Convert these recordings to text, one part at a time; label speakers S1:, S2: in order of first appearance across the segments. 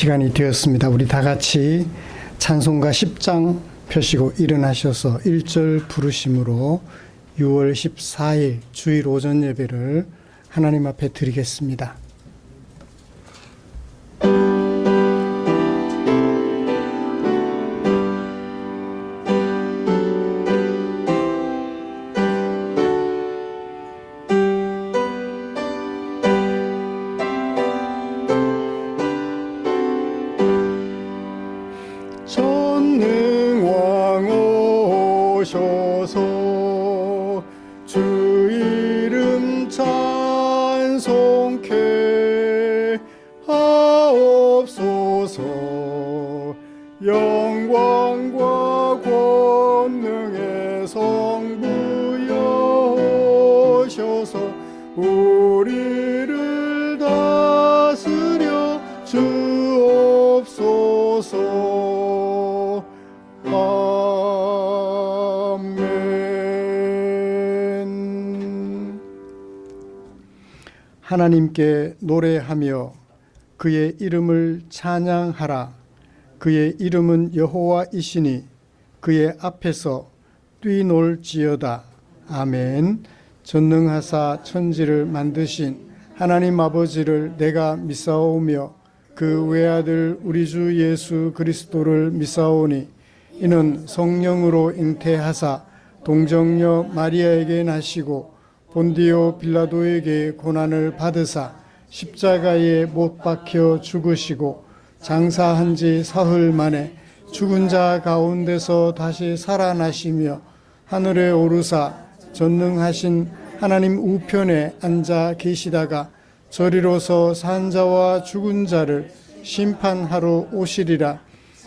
S1: 시간이 되었습니다. 우리 다 같이 찬송가 10장 펴시고 일어나셔서 1절 부르심으로 6월 14일 주일 오전 예배를 하나님 앞에 드리겠습니다. 전능왕 오셔서 주 이름 찬송케 하옵소서. 영광과 권능의 성부여 오셔서 우리를 다스려 주옵소서. 아멘. 하나님께 노래하며 그의 이름을 찬양하라. 그의 이름은 여호와이시니 그의 앞에서 뛰놀지어다. 아멘. 전능하사 천지를 만드신 하나님 아버지를 내가 믿사오며 그 외아들 우리 주 예수 그리스도를 믿사오니 이는 성령으로 잉태하사 동정녀 마리아에게 나시고 본디오 빌라도에게 고난을 받으사 십자가에 못 박혀 죽으시고 장사한 지 사흘 만에 죽은 자 가운데서 다시 살아나시며 하늘에 오르사 전능하신 하나님 우편에 앉아 계시다가 저리로서 산 자와 죽은 자를 심판하러 오시리라.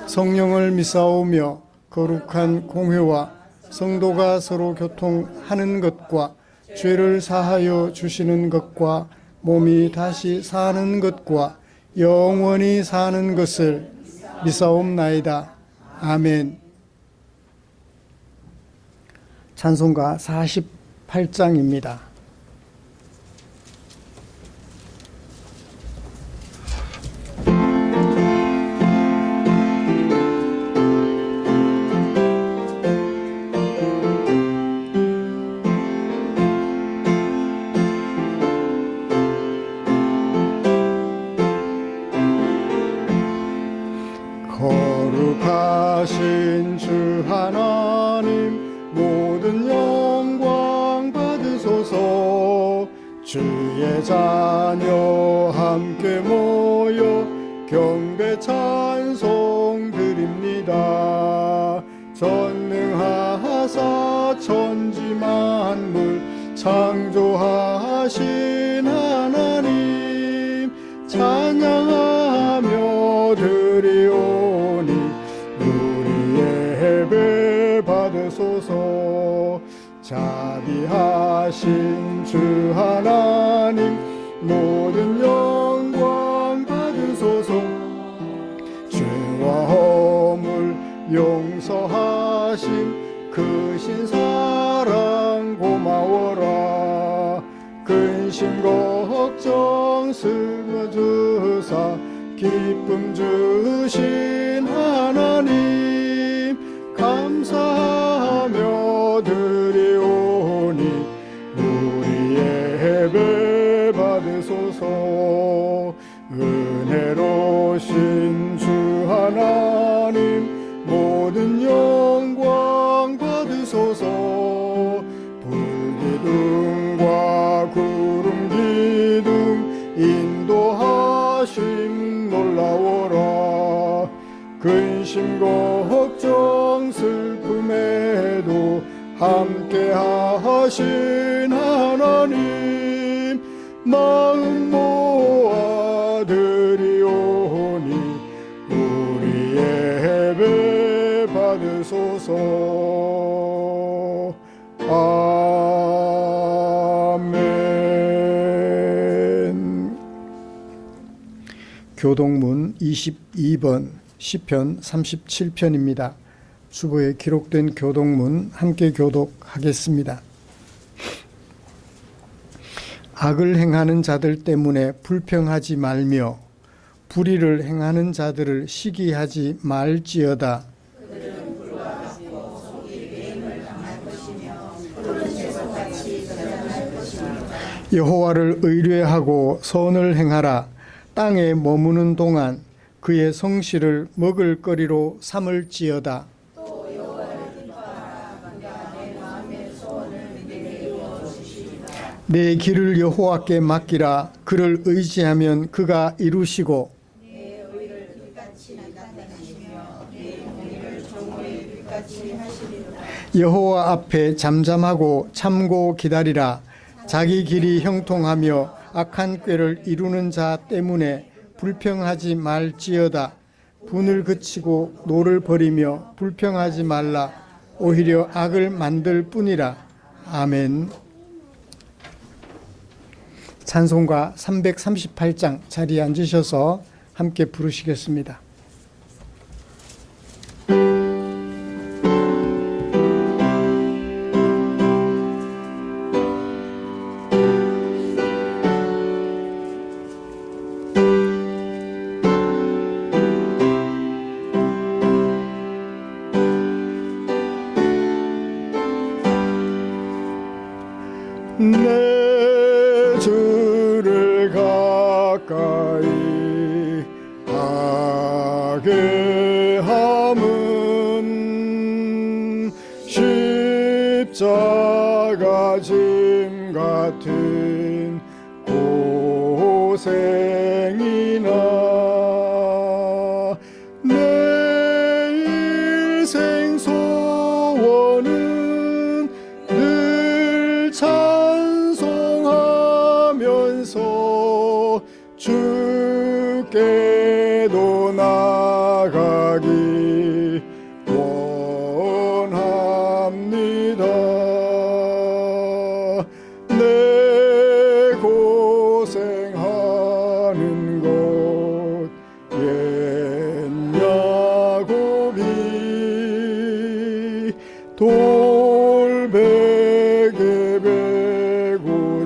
S1: 성령을 믿사오며 거룩한 공회와 성도가 서로 교통하는 것과 죄를 사하여 주시는 것과 몸이 다시 사는 것과 영원히 사는 것을 믿사옵나이다. 아멘. 찬송가 48장입니다. 거룩하신 주 하나님 모든 영광 받으소서. 주의 자녀 함께 모여 경배 찬송 드립니다. 전능하사 천지 만물 창조하신 하나님 찬양하며 드리오니 우리의 예배 받으소서. 자비하신 주 하나님 모든 영광 받으소서. 죄와 허물 용서하심 크신 사랑 고마워라. 근심 걱정 슬며주사 기쁨 주신 하나님 감사하며 드리오니 우리의 예배 받으소서. 은혜로우신 주 하나님 모든 영광 받으소서. 불기둥과 구름기둥 인도하심 놀라워라. 근심 걱정 슬픔에도 함께 하신 하나님 마음 모아 드리오니 우리의 예배 받으소서. 아멘. 교동문 22번 시편 37편입니다. 주보에 기록된 교동문 함께 교독하겠습니다. 악을 행하는 자들 때문에 불평하지 말며 불의를 행하는 자들을 시기하지 말지어다. 여호와를 의뢰하고 선을 행하라. 땅에 머무는 동안 그의 성실을 먹을거리로 삼을지어다. 내 길을 여호와께 맡기라. 그를 의지하면 그가 이루시고 여호와 앞에 잠잠하고 참고 기다리라. 자기 길이 형통하며 악한 꾀를 이루는 자 때문에 불평하지 말지어다. 분을 그치고 노를 버리며 불평하지 말라. 오히려 악을 만들 뿐이라. 아멘. 찬송가 338장 자리에 앉으셔서 함께 부르시겠습니다. 내 주를 가까이 하게 함은 십자가 짐 같은 고생이나 내 일생 소원은 늘 찬송하면서 주께도 나가기 원합니다. 내 고생하는 곳 옛 야곱이 돌베개 베고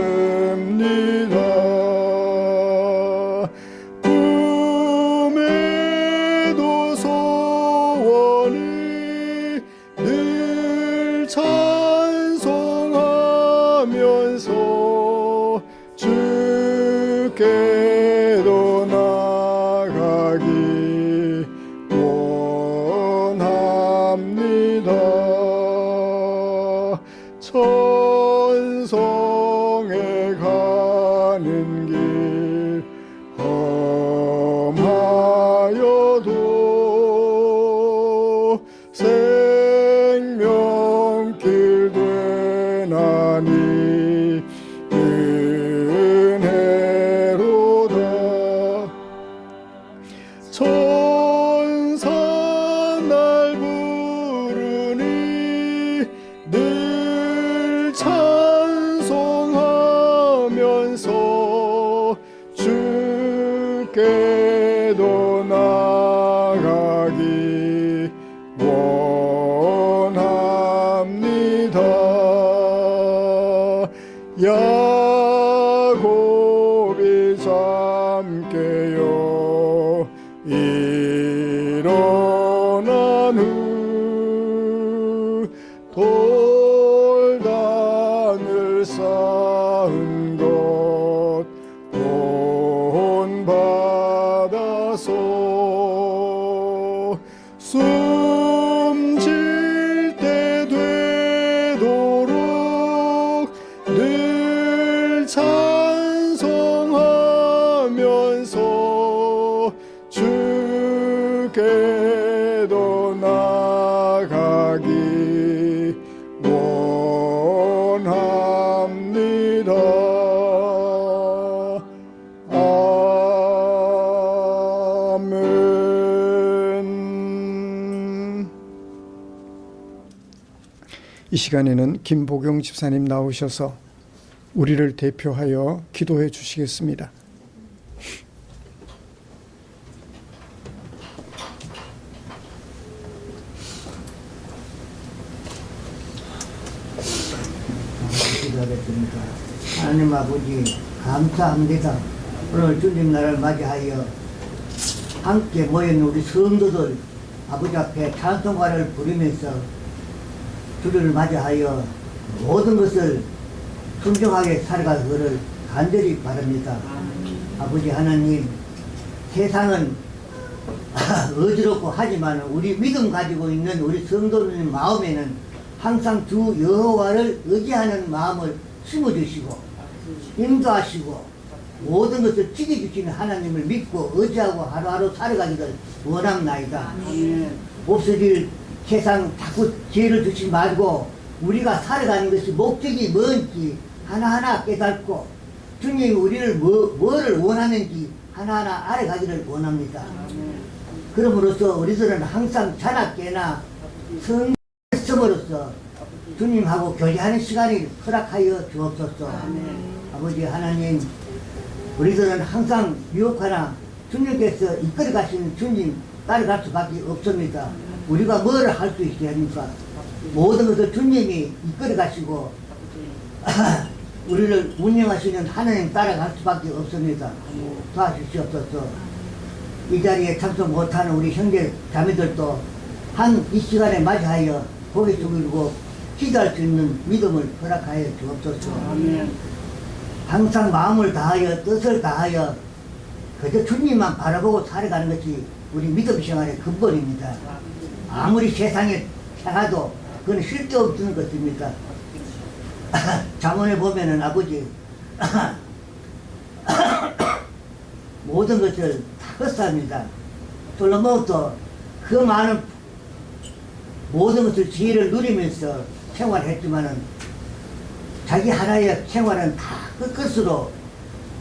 S1: 잠갔습니다. 꿈에도 소원이 늘 찬송하면서 주께도 나가기 원합니다. 천성에 가는 길 험하여도 생명길 되나니 은혜로다. 천사 날 부르니 늘 찬송하면서 주께도 나가기 원합니다. 야곱이 잠깨어 일어난 후 돌단을 쌓은 것 본받아서 숨질 때 되도록 늘 찬송하면서 주께도 나가기 원합니다. 아멘. 이 시간에는 김보경 집사님 나오셔서 우리를 대표하여 기도해 주시겠습니다.
S2: 기도하겠습니다. 하나님 아버지 감사합니다. 오늘 주님 날을 맞이하여 함께 모인 우리 성도들 아버지 앞에 찬송가를 부르면서 주를 맞이하여 모든 것을 순종하게 살아가기를 간절히 바랍니다. 아버지 하나님, 세상은 어지럽고 하지만 우리 믿음 가지고 있는 우리 성도들 마음에는 항상 주 여호와를 의지하는 마음을 심어주시고 인도하시고 모든 것을 지켜주시는 하나님을 믿고 의지하고 하루하루 살아가기를 원합나이다. 없어질 세상 자꾸 죄를 주지 말고 우리가 살아가는 것이 목적이 뭔지 하나하나 깨닫고 주님이 우리를 뭐를 원하는지 하나하나 알아가기를 원합니다. 그럼으로써 우리들은 항상 자나깨나 성성으로서 주님하고 교제하는 시간을 허락하여 주옵소서. 아버지 하나님, 우리들은 항상 유혹하나 주님께서 이끌어 가시는 주님 따라갈 수밖에 없습니다. 우리가 뭘 할 수 있어야 합니까? 모든 것을 주님이 이끌어 가시고 우리를 운영하시는 하나님 따라갈 수밖에 없습니다. 도와주시옵소서. 이 자리에 참석 못하는 우리 형제 자매들도 이 시간에 맞이하여 고개 숙이고 기도할 수 있는 믿음을 허락하여 주옵소서. 항상 마음을 다하여 뜻을 다하여 그저 주님만 바라보고 살아가는 것이 우리 믿음 생활의 근본입니다. 아무리 세상에 행하도 그건 쓸데없는 것입니다. 잠언에 보면은 아버지 모든 것을 다 헛삽니다. 솔로몬도 그 많은 모든 것을 지혜를 누리면서 생활했지만은 자기 하나의 생활은 다 끝끝으로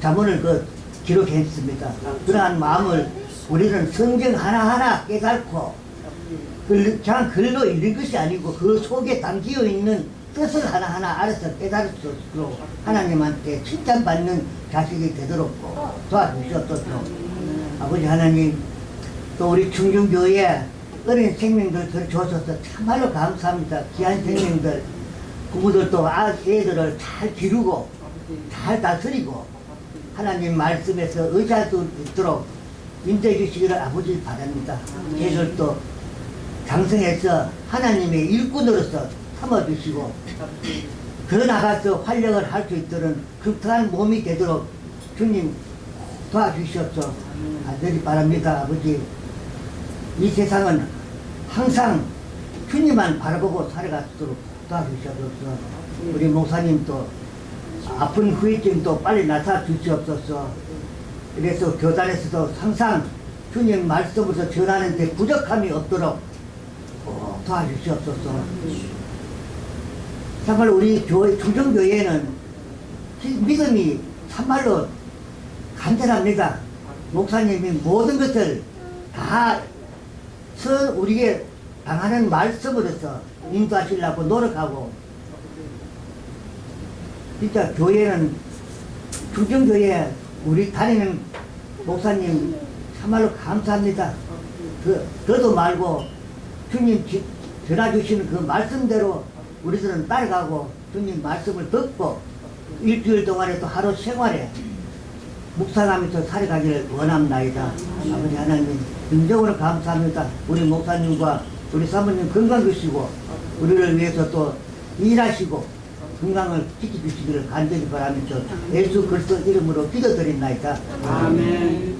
S2: 잠언을 기록했습니다. 그러한 마음을 우리는 성경 하나하나 깨닫고 그냥 글로 읽을 것이 아니고 그 속에 담겨 있는 뜻을 하나하나 알아서 깨달을 수 있도록 하나님한테 칭찬받는 자식이 되도록 도와주시옵소서. 아버지 하나님, 또 우리 충중교회 어린 생명들 주셔서 참말로 감사합니다. 귀한 생명들, 부모들도 애들을 잘 기르고 잘 다스리고 하나님 말씀에서 의지할 수 있도록 인도해 주시기를 아버지 바랍니다. 애들도 장성해서 하나님의 일꾼으로서 삼아주시고 더 나가서 활력을 할 수 있도록 극한 몸이 되도록 주님 도와주시옵소서. 간절히 바랍니다. 아버지, 이 세상은 항상 주님만 바라보고 살아가도록 도와주시옵소서. 우리 목사님도 아픈 후유증도 빨리 나타 주시옵소서. 그래서 교단에서도 항상 주님 말씀으로서 전하는 데 부족함이 없도록 도와주시옵소서. 정말 우리 중정교회는 믿음이 참말로 간절합니다. 목사님이 모든 것을 다 우리에게 당하는 말씀으로서 인도하시려고 노력하고, 진짜 교회는 중정교회 우리 다니는 목사님 참말로 감사합니다. 더도 말고 주님 전해주시는 그 말씀대로 우리들은 따라가고 주님 말씀을 듣고 일주일 동안에 또 하루 생활에 묵상하면서 살아가기를 원합나이다. 아버지 하나님, 진정으로 감사합니다. 우리 목사님과 우리 사모님 건강 주시고 우리를 위해서 또 일하시고 건강을 지켜주시기를 간절히 바라면서 예수 그리스도 이름으로 기도드립나이다. 아멘.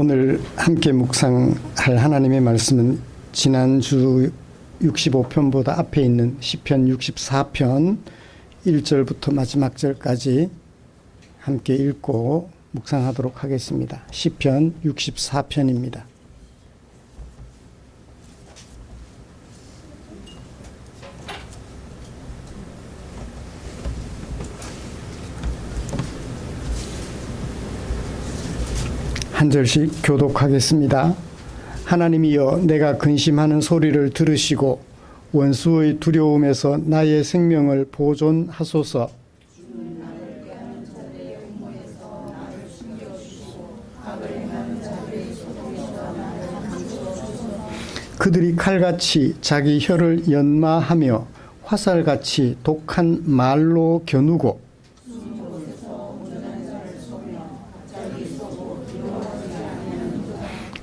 S1: 오늘 함께 묵상할 하나님의 말씀은 지난주 65편보다 앞에 있는 시편 64편 1절부터 마지막 절까지 함께 읽고 묵상하도록 하겠습니다. 시편 64편입니다. 한 절씩 교독하겠습니다. 하나님이여 내가 근심하는 소리를 들으시고 원수의 두려움에서 나의 생명을 보존하소서. 그들이 칼같이 자기 혀를 연마하며 화살같이 독한 말로 겨누고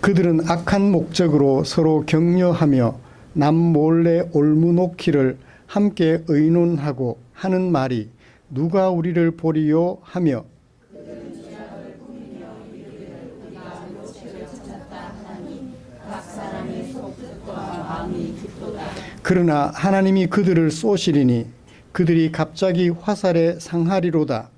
S1: 그들은 악한 목적으로 서로 격려하며 남 몰래 올무놓기를 함께 의논하고 하는 말이 누가 우리를 보리요 하며 그러나 하나님이 그들을 쏘시리니 그들이 갑자기 화살에 상하리로다.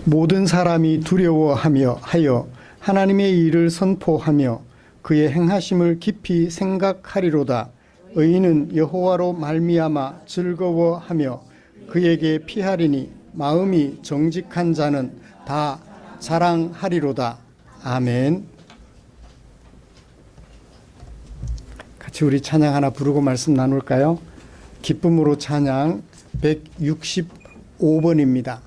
S1: 모든 사람이 두려워하며 하여 하나님의 일을 선포하며 그의 행하심을 깊이 생각하리로다. 의인은 여호와로 말미암아 즐거워하며 그에게 피하리니 마음이 정직한 자는 다 자랑하리로다. 아멘. 같이 우리 찬양 하나 부르고 말씀 나눌까요? 기쁨으로 찬양 165번입니다.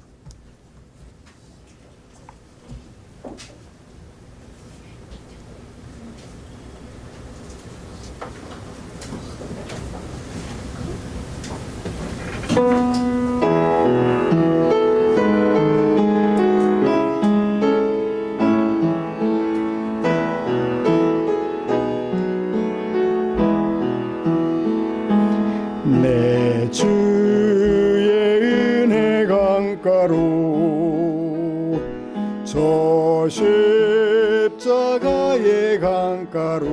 S1: 내 주의 은혜 강가로 저 십자가의 강가로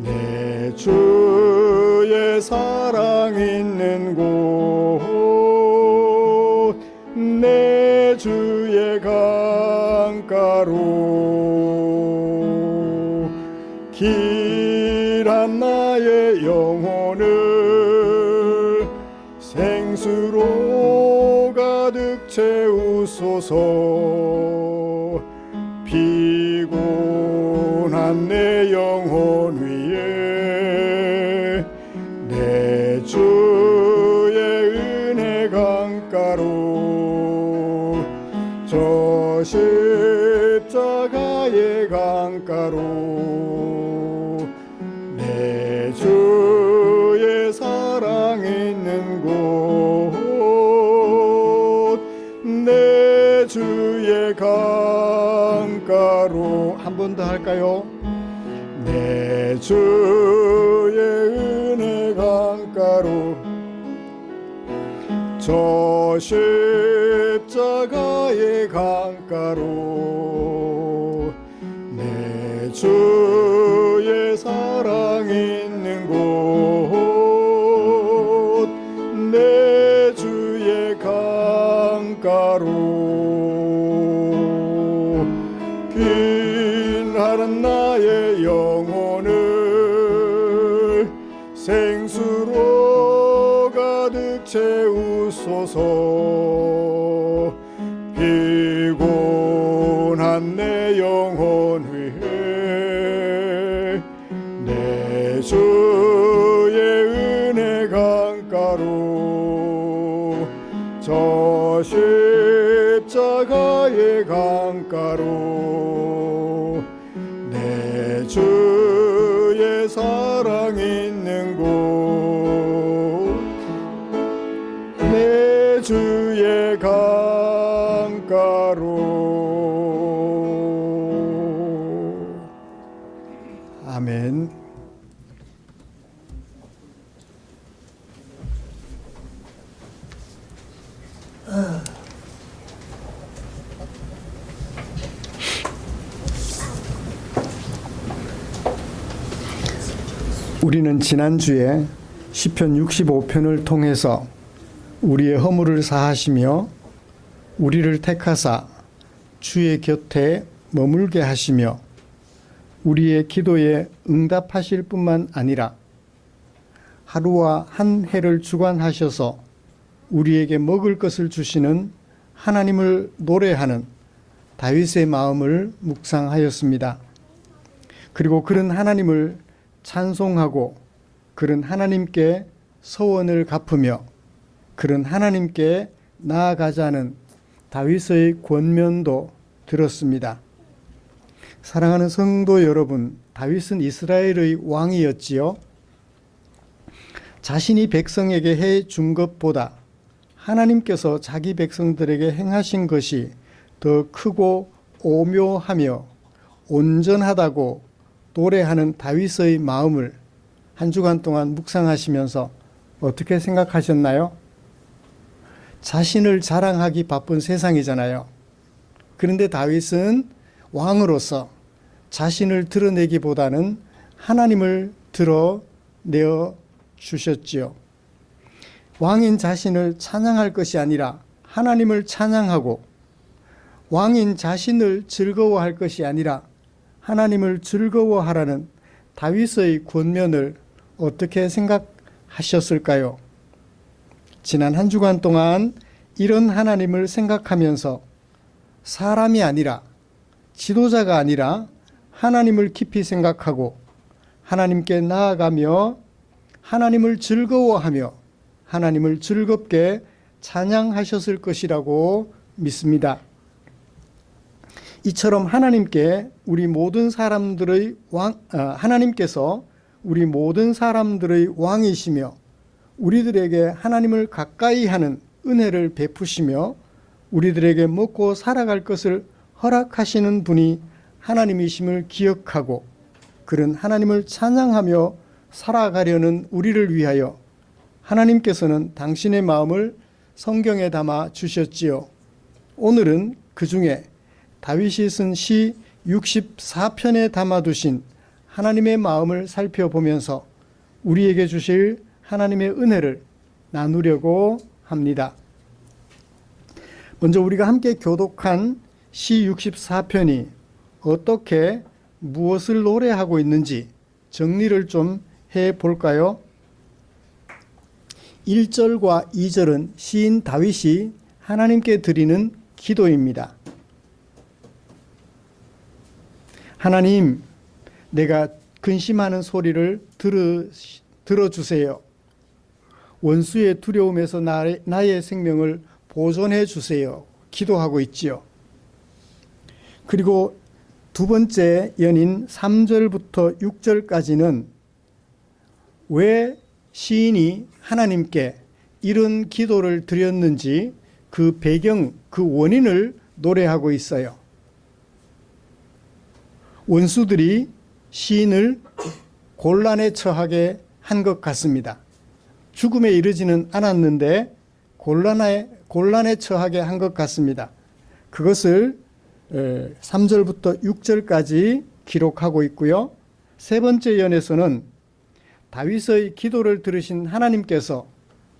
S1: 내 주의 사랑 있는 곳 내 주의 강가로 길한 나의 영혼을 생수로 가득 채우소서. 피곤한 내 영혼 위에 내 주의 은혜 강가로 저 십자가의 강가로 내 주의 사랑 있는 곳 내 주의 강가로 한 번 더 할까요? 내 주의 은혜 강가로 저 십자가의 강가로 내 주의 사랑 있는 곳 내 주의 강가로 빈하는 나의 영혼을 생수로 가득 채우소서. 피곤한 내 영혼 위에 내 주의 은혜 강가로 저 십자가의 강가로 내 주의 사랑 있는 곳 내 주의 강가로 아멘. 우리는 지난주에 시편 65편을 통해서 우리의 허물을 사하시며 우리를 택하사 주의 곁에 머물게 하시며 우리의 기도에 응답하실 뿐만 아니라 하루와 한 해를 주관하셔서 우리에게 먹을 것을 주시는 하나님을 노래하는 다윗의 마음을 묵상하였습니다. 그리고 그런 하나님을 찬송하고 그런 하나님께 서원을 갚으며 그런 하나님께 나아가자는 다윗의 권면도 들었습니다. 사랑하는 성도 여러분, 다윗은 이스라엘의 왕이었지요. 자신이 백성에게 해 준 것보다 하나님께서 자기 백성들에게 행하신 것이 더 크고 오묘하며 온전하다고 노래하는 다윗의 마음을 한 주간 동안 묵상하시면서 어떻게 생각하셨나요? 자신을 자랑하기 바쁜 세상이잖아요. 그런데 다윗은 왕으로서 자신을 드러내기보다는 하나님을 드러내어 주셨지요. 왕인 자신을 찬양할 것이 아니라 하나님을 찬양하고 왕인 자신을 즐거워할 것이 아니라 하나님을 즐거워하라는 다윗의 권면을 어떻게 생각하셨을까요? 지난 한 주간 동안 이런 하나님을 생각하면서 사람이 아니라 지도자가 아니라 하나님을 깊이 생각하고 하나님께 나아가며 하나님을 즐거워하며 하나님을 즐겁게 찬양하셨을 것이라고 믿습니다. 이처럼 하나님께서 우리 모든 사람들의 왕이시며 우리들에게 하나님을 가까이 하는 은혜를 베푸시며 우리들에게 먹고 살아갈 것을 허락하시는 분이 하나님이심을 기억하고 그런 하나님을 찬양하며 살아가려는 우리를 위하여 하나님께서는 당신의 마음을 성경에 담아 주셨지요. 오늘은 그 중에 다윗이 쓴 시 64편에 담아두신 하나님의 마음을 살펴보면서 우리에게 주실 하나님의 은혜를 나누려고 합니다. 먼저 우리가 함께 교독한 시 64편이 어떻게 무엇을 노래하고 있는지 정리를 좀 해볼까요? 1절과 2절은 시인 다윗이 하나님께 드리는 기도입니다. 하나님, 내가 근심하는 소리를 들어주세요. 원수의 두려움에서 나의 생명을 보존해 주세요. 기도하고 있지요. 그리고 두 번째 연인 3절부터 6절까지는 왜 시인이 하나님께 이런 기도를 드렸는지 그 배경, 그 원인을 노래하고 있어요. 원수들이 시인을 곤란에 처하게 한 것 같습니다. 죽음에 이르지는 않았는데 곤란에 처하게 한 것 같습니다. 그것을 3절부터 6절까지 기록하고 있고요. 세 번째 연에서는 다윗의 기도를 들으신 하나님께서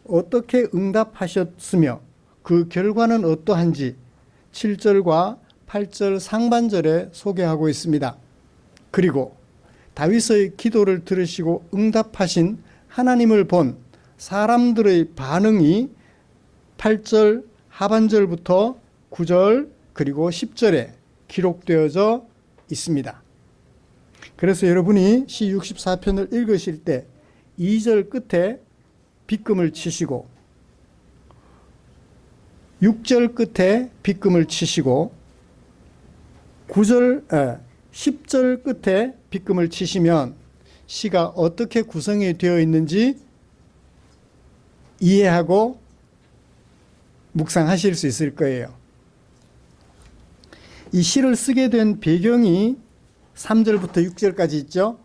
S1: 어떻게 응답하셨으며 그 결과는 어떠한지 7절과 8절 상반절에 소개하고 있습니다. 그리고 다윗의 기도를 들으시고 응답하신 하나님을 본 사람들의 반응이 8절 하반절부터 9절 그리고 10절에 기록되어져 있습니다. 그래서 여러분이 시 64편을 읽으실 때 2절 끝에 빗금을 치시고 6절 끝에 빗금을 치시고 10절 끝에 빗금을 치시면 시가 어떻게 구성이 되어 있는지 이해하고 묵상하실 수 있을 거예요. 이 시를 쓰게 된 배경이 3절부터 6절까지 있죠.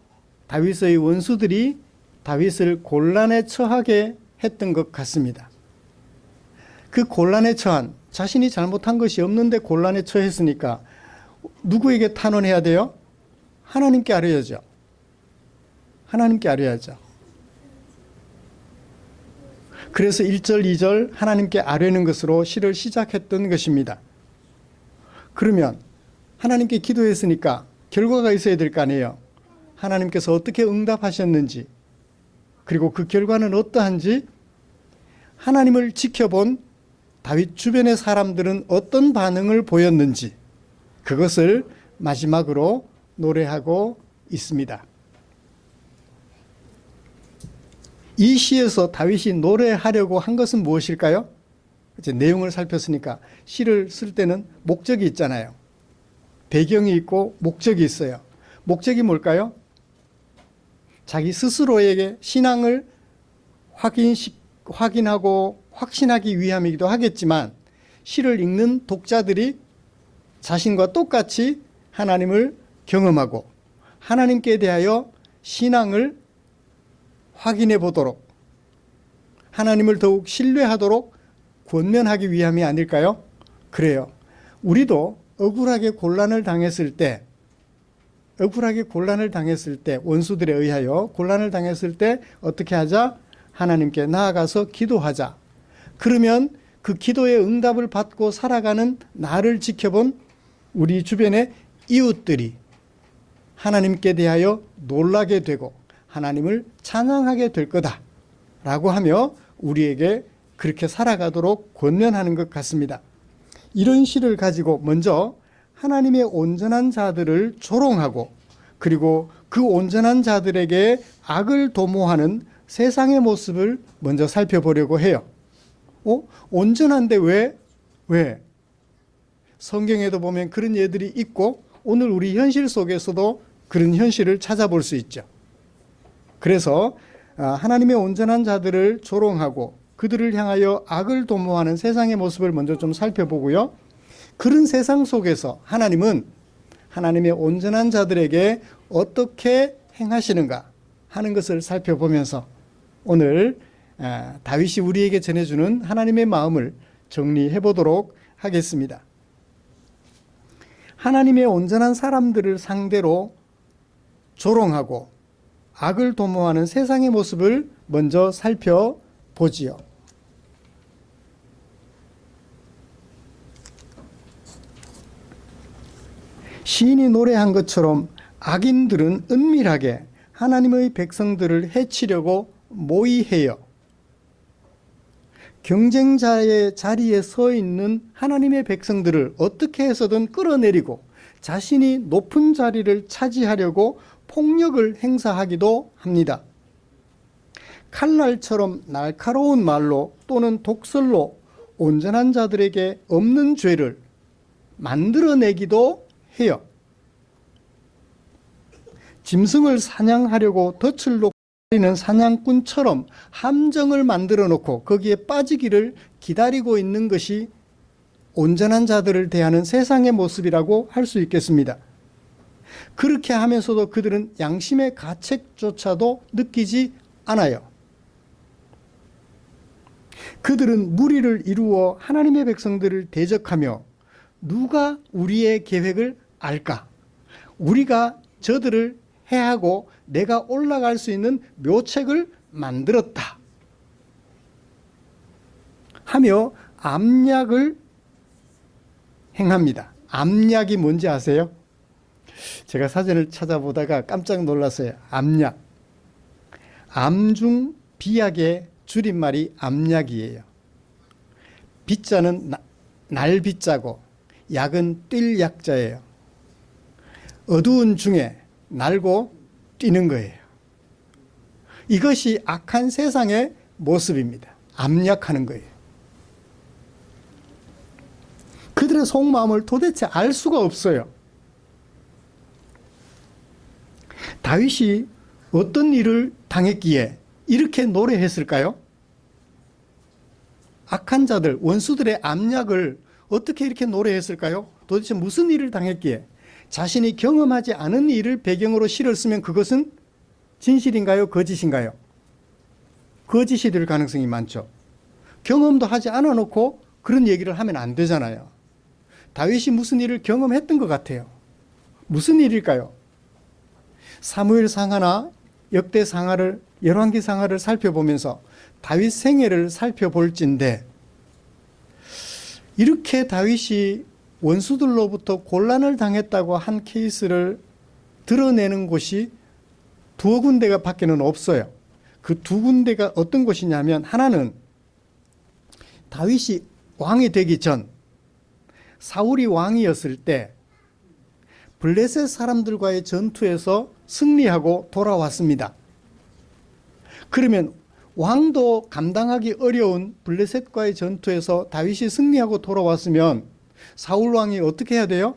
S1: 다윗의 원수들이 다윗을 곤란에 처하게 했던 것 같습니다. 그 곤란에 처한, 자신이 잘못한 것이 없는데 곤란에 처했으니까 누구에게 탄원해야 돼요? 하나님께 아뢰야죠. 하나님께 아뢰야죠. 그래서 1절, 2절 하나님께 아뢰는 것으로 시를 시작했던 것입니다. 그러면 하나님께 기도했으니까 결과가 있어야 될 거 아니에요. 하나님께서 어떻게 응답하셨는지 그리고 그 결과는 어떠한지 하나님을 지켜본 다윗 주변의 사람들은 어떤 반응을 보였는지 그것을 마지막으로 노래하고 있습니다. 이 시에서 다윗이 노래하려고 한 것은 무엇일까요? 이제 내용을 살폈으니까 시를 쓸 때는 목적이 있잖아요. 배경이 있고 목적이 있어요. 목적이 뭘까요? 자기 스스로에게 신앙을 확인하고 확신하기 위함이기도 하겠지만 시를 읽는 독자들이 자신과 똑같이 하나님을 경험하고 하나님께 대하여 신앙을 확인해 보도록 하나님을 더욱 신뢰하도록 권면하기 위함이 아닐까요? 그래요. 우리도 억울하게 곤란을 당했을 때 원수들에 의하여 곤란을 당했을 때 어떻게 하자? 하나님께 나아가서 기도하자. 그러면 그 기도의 응답을 받고 살아가는 나를 지켜본 우리 주변의 이웃들이 하나님께 대하여 놀라게 되고 하나님을 찬양하게 될 거다라고 하며 우리에게 그렇게 살아가도록 권면하는 것 같습니다. 이런 시를 가지고 먼저 하나님의 온전한 자들을 조롱하고 그리고 그 온전한 자들에게 악을 도모하는 세상의 모습을 먼저 살펴보려고 해요. 온전한데 왜? 성경에도 보면 그런 예들이 있고 오늘 우리 현실 속에서도 그런 현실을 찾아볼 수 있죠. 그래서 하나님의 온전한 자들을 조롱하고 그들을 향하여 악을 도모하는 세상의 모습을 먼저 좀 살펴보고요. 그런 세상 속에서 하나님은 하나님의 온전한 자들에게 어떻게 행하시는가 하는 것을 살펴보면서 오늘 다윗이 우리에게 전해주는 하나님의 마음을 정리해 보도록 하겠습니다. 하나님의 온전한 사람들을 상대로 조롱하고 악을 도모하는 세상의 모습을 먼저 살펴보지요. 시인이 노래한 것처럼 악인들은 은밀하게 하나님의 백성들을 해치려고 모의해요. 경쟁자의 자리에 서 있는 하나님의 백성들을 어떻게 해서든 끌어내리고 자신이 높은 자리를 차지하려고 폭력을 행사하기도 합니다. 칼날처럼 날카로운 말로 또는 독설로 온전한 자들에게 없는 죄를 만들어내기도 해요. 짐승을 사냥하려고 덫을 놓고 기다리는 사냥꾼처럼 함정을 만들어 놓고 거기에 빠지기를 기다리고 있는 것이 온전한 자들을 대하는 세상의 모습이라고 할 수 있겠습니다. 그렇게 하면서도 그들은 양심의 가책조차도 느끼지 않아요. 그들은 무리를 이루어 하나님의 백성들을 대적하며 누가 우리의 계획을 알까? 우리가 저들을 해하고 내가 올라갈 수 있는 묘책을 만들었다 하며 암약을 행합니다. 암약이 뭔지 아세요? 제가 사전을 찾아보다가 깜짝 놀랐어요. 암약. 암중 비약의 줄임말이 암약이에요. 비자는 날비자고 약은 뛸 약자예요. 어두운 중에 날고 뛰는 거예요. 이것이 악한 세상의 모습입니다. 암약하는 거예요. 그들의 속마음을 도대체 알 수가 없어요. 다윗이 어떤 일을 당했기에 이렇게 노래했을까요? 악한 자들, 원수들의 암약을 어떻게 이렇게 노래했을까요? 도대체 무슨 일을 당했기에? 자신이 경험하지 않은 일을 배경으로 시를 쓰면 그것은 진실인가요? 거짓인가요? 거짓이 될 가능성이 많죠. 경험도 하지 않아 놓고 그런 얘기를 하면 안 되잖아요. 다윗이 무슨 일을 경험했던 것 같아요. 무슨 일일까요? 사무엘 상하나 역대 상하를, 열왕기 상하를 살펴보면서 다윗 생애를 살펴볼진데 이렇게 다윗이 원수들로부터 곤란을 당했다고 한 케이스를 드러내는 곳이 두어 군데가 밖에는 없어요. 그 두 군데가 어떤 곳이냐면, 하나는 다윗이 왕이 되기 전 사울이 왕이었을 때 블레셋 사람들과의 전투에서 승리하고 돌아왔습니다. 그러면 왕도 감당하기 어려운 블레셋과의 전투에서 다윗이 승리하고 돌아왔으면 사울 왕이 어떻게 해야 돼요?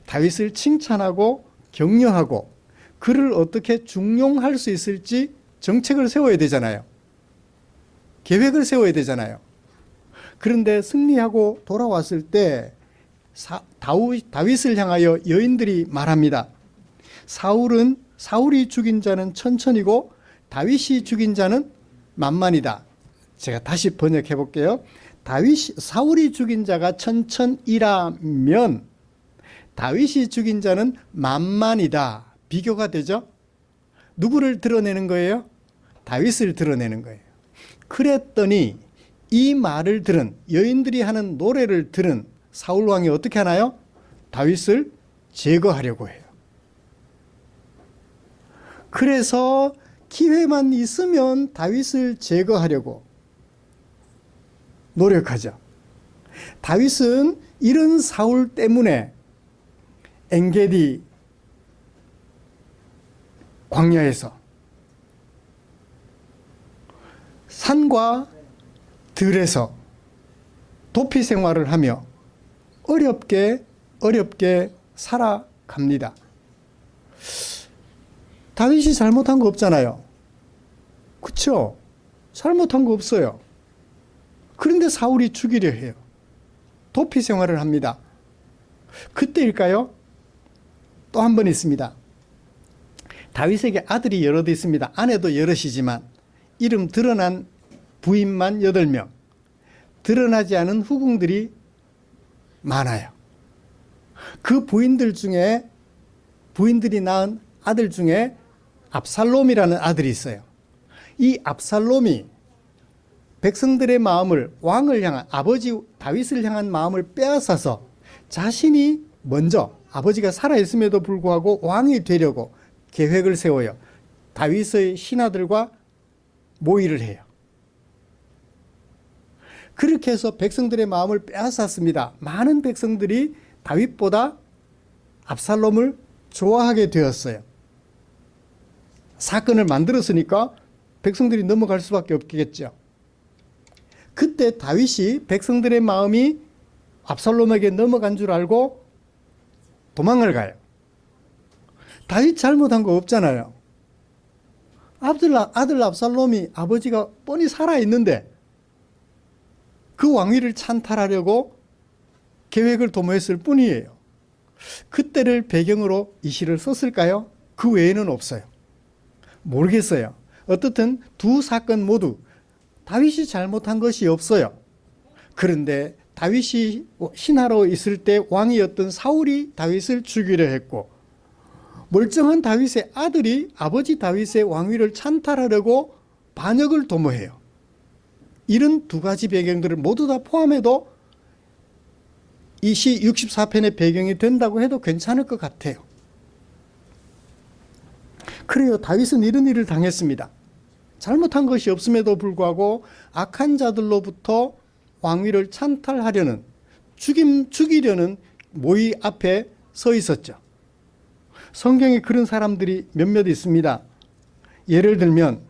S1: 다윗을 칭찬하고 격려하고 그를 어떻게 중용할 수 있을지 정책을 세워야 되잖아요. 계획을 세워야 되잖아요. 그런데 승리하고 돌아왔을 때 다윗을 향하여 여인들이 말합니다. 사울이 죽인 자는 천천이고 다윗이 죽인 자는 만만이다. 제가 다시 번역해 볼게요. 사울이 죽인 자가 천천이라면 다윗이 죽인 자는 만만이다. 비교가 되죠? 누구를 드러내는 거예요? 다윗을 드러내는 거예요. 그랬더니 이 말을 들은, 여인들이 하는 노래를 들은 사울 왕이 어떻게 하나요? 다윗을 제거하려고 해요. 그래서 기회만 있으면 다윗을 제거하려고 노력하죠. 다윗은 이런 사울 때문에 엔게디 광야에서 산과 들에서 도피 생활을 하며 어렵게 살아갑니다. 다윗이 잘못한 거 없잖아요. 그렇죠? 잘못한 거 없어요. 그런데 사울이 죽이려 해요. 도피 생활을 합니다. 그때일까요? 또 한 번 있습니다. 다윗에게 아들이 여럿 있습니다. 아내도 여럿이지만 이름 드러난 부인만 8명, 드러나지 않은 후궁들이 많아요. 그 부인들이 낳은 아들 중에 압살롬이라는 아들이 있어요. 이 압살롬이 백성들의 마음을, 왕을 향한, 아버지 다윗을 향한 마음을 빼앗아서 자신이 먼저, 아버지가 살아있음에도 불구하고 왕이 되려고 계획을 세워요. 다윗의 신하들과 모의를 해요. 그렇게 해서 백성들의 마음을 빼앗았습니다. 많은 백성들이 다윗보다 압살롬을 좋아하게 되었어요. 사건을 만들었으니까 백성들이 넘어갈 수밖에 없겠죠. 그때 다윗이 백성들의 마음이 압살롬에게 넘어간 줄 알고 도망을 가요. 다윗 잘못한 거 없잖아요. 아들 압살롬이 아버지가 뻔히 살아있는데 그 왕위를 찬탈하려고 계획을 도모했을 뿐이에요. 그때를 배경으로 이 시를 썼을까요? 그 외에는 없어요. 모르겠어요. 어떻든 두 사건 모두 다윗이 잘못한 것이 없어요. 그런데 다윗이 신하로 있을 때 왕이었던 사울이 다윗을 죽이려 했고, 멀쩡한 다윗의 아들이 아버지 다윗의 왕위를 찬탈하려고 반역을 도모해요. 이런 두 가지 배경들을 모두 다 포함해도 이 시 64편의 배경이 된다고 해도 괜찮을 것 같아요. 그래요. 다윗은 이런 일을 당했습니다. 잘못한 것이 없음에도 불구하고 악한 자들로부터 왕위를 찬탈하려는, 죽이려는 모의 앞에 서 있었죠. 성경에 그런 사람들이 몇몇 있습니다. 예를 들면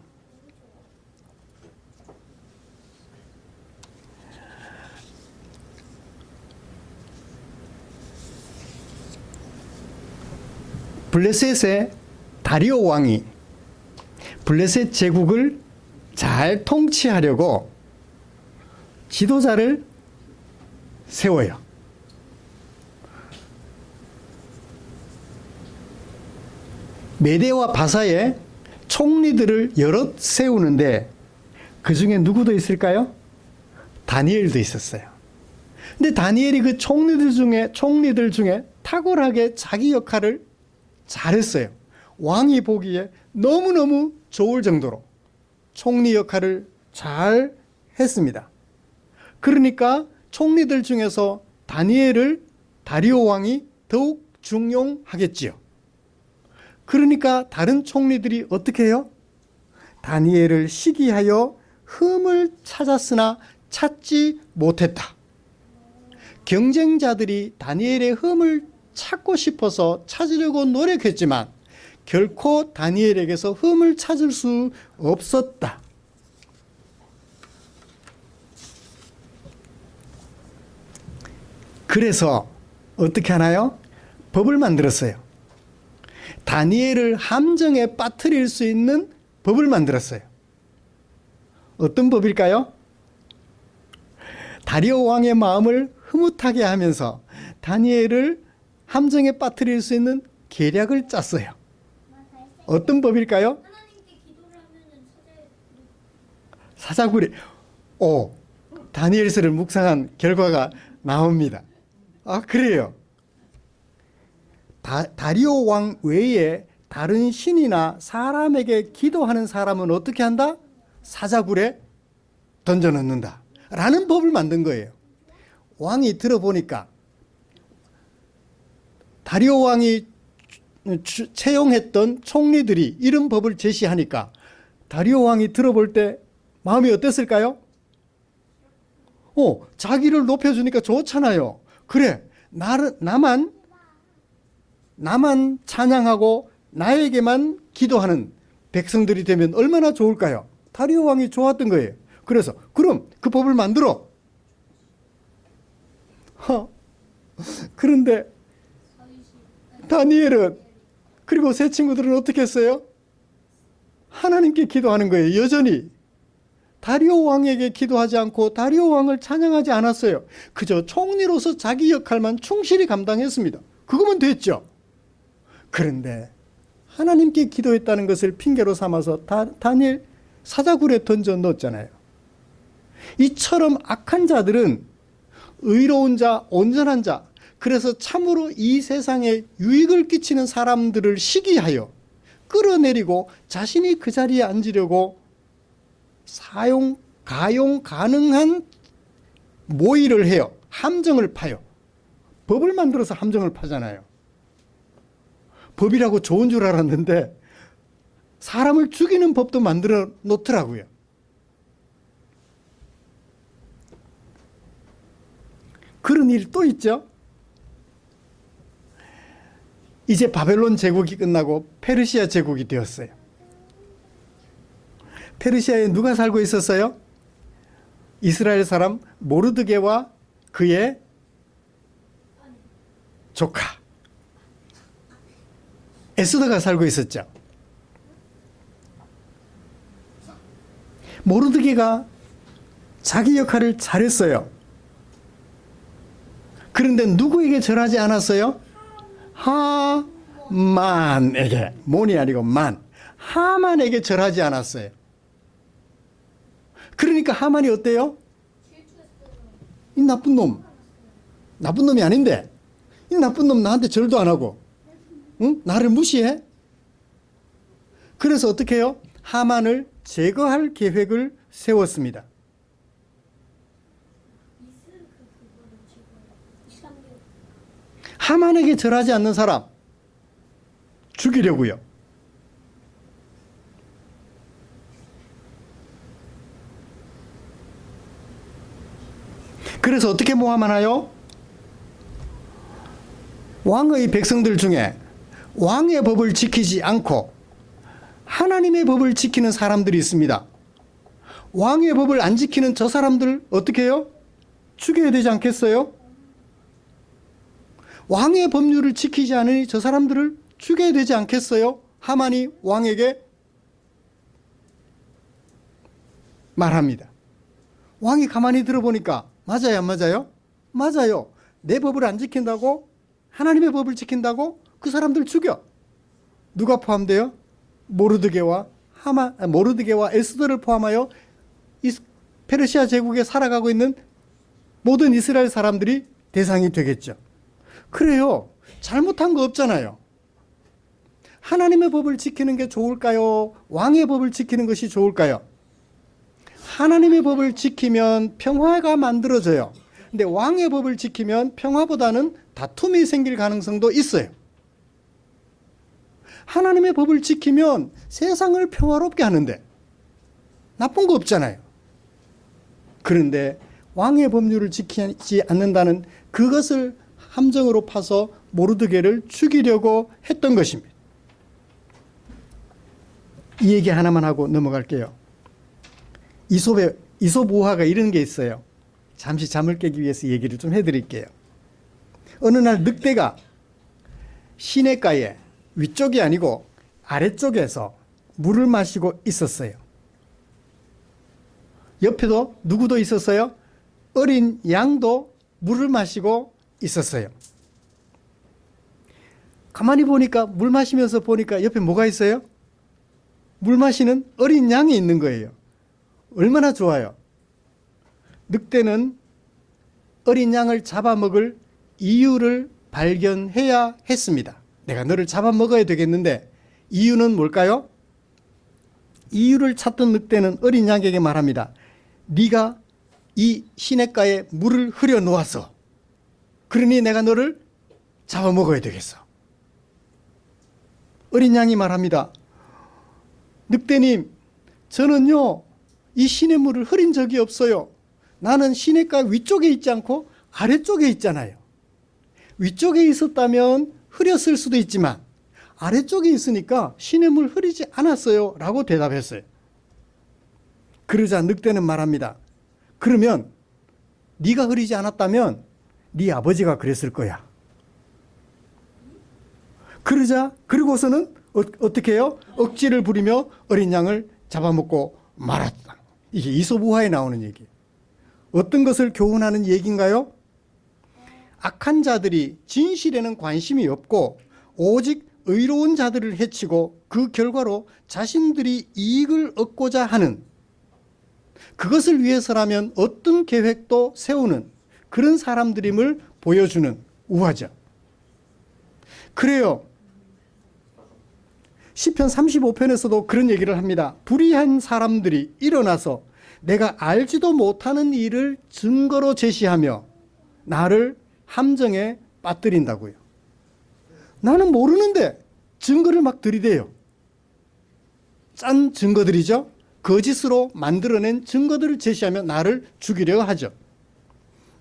S1: 블레셋의 다리오 왕이 블레셋 제국을 잘 통치하려고 지도자를 세워요. 메대와 바사의 총리들을 여럿 세우는데 그 중에 누구도 있을까요? 다니엘도 있었어요. 근데 다니엘이 그 총리들 중에 탁월하게 자기 역할을 잘했어요. 왕이 보기에 너무너무 좋을 정도로 총리 역할을 잘 했습니다. 그러니까 총리들 중에서 다리오 왕이 더욱 중용하겠지요. 그러니까 다른 총리들이 어떻게 해요? 다니엘을 시기하여 흠을 찾았으나 찾지 못했다. 경쟁자들이 다니엘의 흠을 찾고 싶어서 찾으려고 노력했지만 결코 다니엘에게서 흠을 찾을 수 없었다. 그래서 어떻게 하나요? 법을 만들었어요. 다니엘을 함정에 빠뜨릴 수 있는 법을 만들었어요. 어떤 법일까요? 다리오 왕의 마음을 흐뭇하게 하면서 다니엘을 함정에 빠뜨릴 수 있는 계략을 짰어요. 어떤 법일까요? 사자굴에 다니엘서를 묵상한 결과가 나옵니다. 아, 그래요. 다리오 왕 외에 다른 신이나 사람에게 기도하는 사람은 어떻게 한다? 사자굴에 던져넣는다 라는 법을 만든 거예요. 왕이 들어보니까 다리오 왕이 채용했던 총리들이 이런 법을 제시하니까 다리오 왕이 들어볼 때 마음이 어땠을까요? 자기를 높여주니까 좋잖아요. 그래, 나만 찬양하고 나에게만 기도하는 백성들이 되면 얼마나 좋을까요? 다리오 왕이 좋았던 거예요. 그래서 그럼 그 법을 만들어. 그런데 다니엘은 그리고 세 친구들은 어떻게 했어요? 하나님께 기도하는 거예요. 여전히 다리오 왕에게 기도하지 않고 다리오 왕을 찬양하지 않았어요. 그저 총리로서 자기 역할만 충실히 감당했습니다. 그거면 됐죠. 그런데 하나님께 기도했다는 것을 핑계로 삼아서 다니엘 사자굴에 던져 넣었잖아요. 이처럼 악한 자들은 의로운 자, 온전한 자, 그래서 참으로 이 세상에 유익을 끼치는 사람들을 시기하여 끌어내리고 자신이 그 자리에 앉으려고 가용 가능한 모의를 해요. 함정을 파요. 법을 만들어서 함정을 파잖아요. 법이라고 좋은 줄 알았는데 사람을 죽이는 법도 만들어 놓더라고요. 그런 일이 또 있죠. 이제 바벨론 제국이 끝나고 페르시아 제국이 되었어요. 페르시아에 누가 살고 있었어요? 이스라엘 사람 모르드게와 그의 조카 에스더가 살고 있었죠. 모르드게가 자기 역할을 잘했어요. 그런데 누구에게 절하지 않았어요? 하만에게. 몬이 아니고 만. 하만에게 절하지 않았어요. 그러니까 하만이 어때요? 이 나쁜 놈. 나쁜 놈이 아닌데 이 나쁜 놈 나한테 절도 안 하고 나를 무시해? 그래서 어떻게 해요? 하만을 제거할 계획을 세웠습니다. 하만에게 절하지 않는 사람 죽이려고요. 그래서 어떻게 모함하나요? 왕의 백성들 중에 왕의 법을 지키지 않고 하나님의 법을 지키는 사람들이 있습니다. 왕의 법을 안 지키는 저 사람들 어떻게 해요? 죽여야 되지 않겠어요? 왕의 법률을 지키지 않으니 저 사람들을 죽여야 되지 않겠어요? 하만이 왕에게 말합니다. 왕이 가만히 들어보니까 맞아요, 안 맞아요? 맞아요. 내 법을 안 지킨다고? 하나님의 법을 지킨다고? 그 사람들 죽여. 누가 포함돼요? 모르드게와 에스더를 포함하여 페르시아 제국에 살아가고 있는 모든 이스라엘 사람들이 대상이 되겠죠. 그래요. 잘못한 거 없잖아요. 하나님의 법을 지키는 게 좋을까요? 왕의 법을 지키는 것이 좋을까요? 하나님의 법을 지키면 평화가 만들어져요. 근데 왕의 법을 지키면 평화보다는 다툼이 생길 가능성도 있어요. 하나님의 법을 지키면 세상을 평화롭게 하는데 나쁜 거 없잖아요. 그런데 왕의 법률을 지키지 않는다는 그것을 함정으로 파서 모르드게를 죽이려고 했던 것입니다. 이 얘기 하나만 하고 넘어갈게요. 이솝 우화가 이런 게 있어요. 잠시 잠을 깨기 위해서 얘기를 좀 해드릴게요. 어느 날 늑대가 시냇가에 위쪽이 아니고 아래쪽에서 물을 마시고 있었어요. 옆에도 누구도 있었어요? 어린 양도 물을 마시고 있었어요. 가만히 보니까 물 마시면서 보니까 옆에 뭐가 있어요? 물 마시는 어린 양이 있는 거예요. 얼마나 좋아요. 늑대는 어린 양을 잡아먹을 이유를 발견해야 했습니다. 내가 너를 잡아먹어야 되겠는데 이유는 뭘까요? 이유를 찾던 늑대는 어린 양에게 말합니다. 네가 이 시냇가에 물을 흐려 놓았어. 그러니 내가 너를 잡아먹어야 되겠어. 어린 양이 말합니다. 늑대님, 저는요 이 시냇물을 흐린 적이 없어요. 나는 시냇가 위쪽에 있지 않고 아래쪽에 있잖아요. 위쪽에 있었다면 흐렸을 수도 있지만 아래쪽에 있으니까 시냇물 흐리지 않았어요 라고 대답했어요. 그러자 늑대는 말합니다. 그러면 네가 흐리지 않았다면 네 아버지가 그랬을 거야. 그러자 그리고서는 어떻게 해요? 억지를 부리며 어린 양을 잡아먹고 말았다. 이게 이솝 우화에 나오는 얘기예요. 어떤 것을 교훈하는 얘기인가요? 악한 자들이 진실에는 관심이 없고 오직 의로운 자들을 해치고 그 결과로 자신들이 이익을 얻고자 하는, 그것을 위해서라면 어떤 계획도 세우는 그런 사람들임을 보여주는 우화죠. 그래요. 시편 35편에서도 그런 얘기를 합니다. 불의한 사람들이 일어나서 내가 알지도 못하는 일을 증거로 제시하며 나를 함정에 빠뜨린다고요. 나는 모르는데 증거를 막 들이대요. 짠 증거들이죠. 거짓으로 만들어낸 증거들을 제시하며 나를 죽이려 하죠.